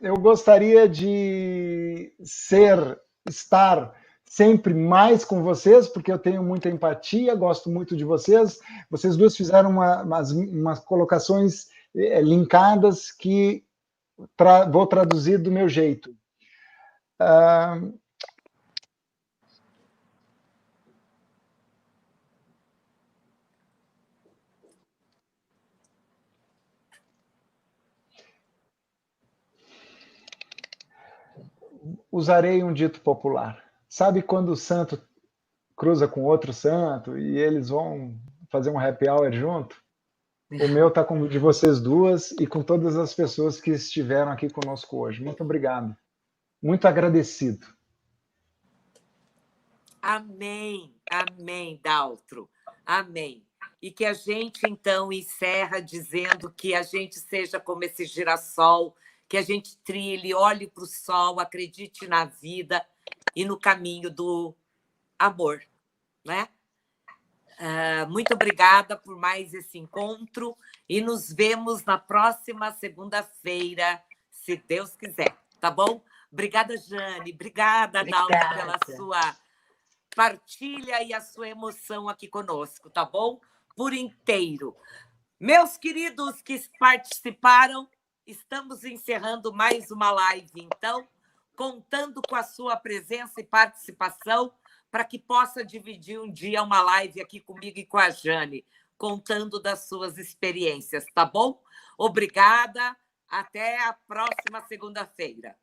eu gostaria de estar sempre mais com vocês, porque eu tenho muita empatia, gosto muito de vocês. Vocês duas fizeram umas colocações linkadas que vou traduzir do meu jeito. Usarei um dito popular. Sabe quando o santo cruza com outro santo e eles vão fazer um happy hour junto? O meu está com o de vocês duas e com todas as pessoas que estiveram aqui conosco hoje. Muito obrigado. Muito agradecido. Amém, amém, Daltro, amém. E que a gente, então, encerra dizendo que a gente seja como esse girassol, que a gente trilhe, olhe para o sol, acredite na vida e no caminho do amor, né? Muito obrigada por mais esse encontro e nos vemos na próxima segunda-feira, se Deus quiser, tá bom? Obrigada, Jane. Obrigada, Daltro, pela sua partilha e a sua emoção aqui conosco, tá bom? Por inteiro. Meus queridos que participaram, estamos encerrando mais uma live, então, contando com a sua presença e participação para que possa dividir um dia uma live aqui comigo e com a Jane, contando das suas experiências, tá bom? Obrigada, até a próxima segunda-feira.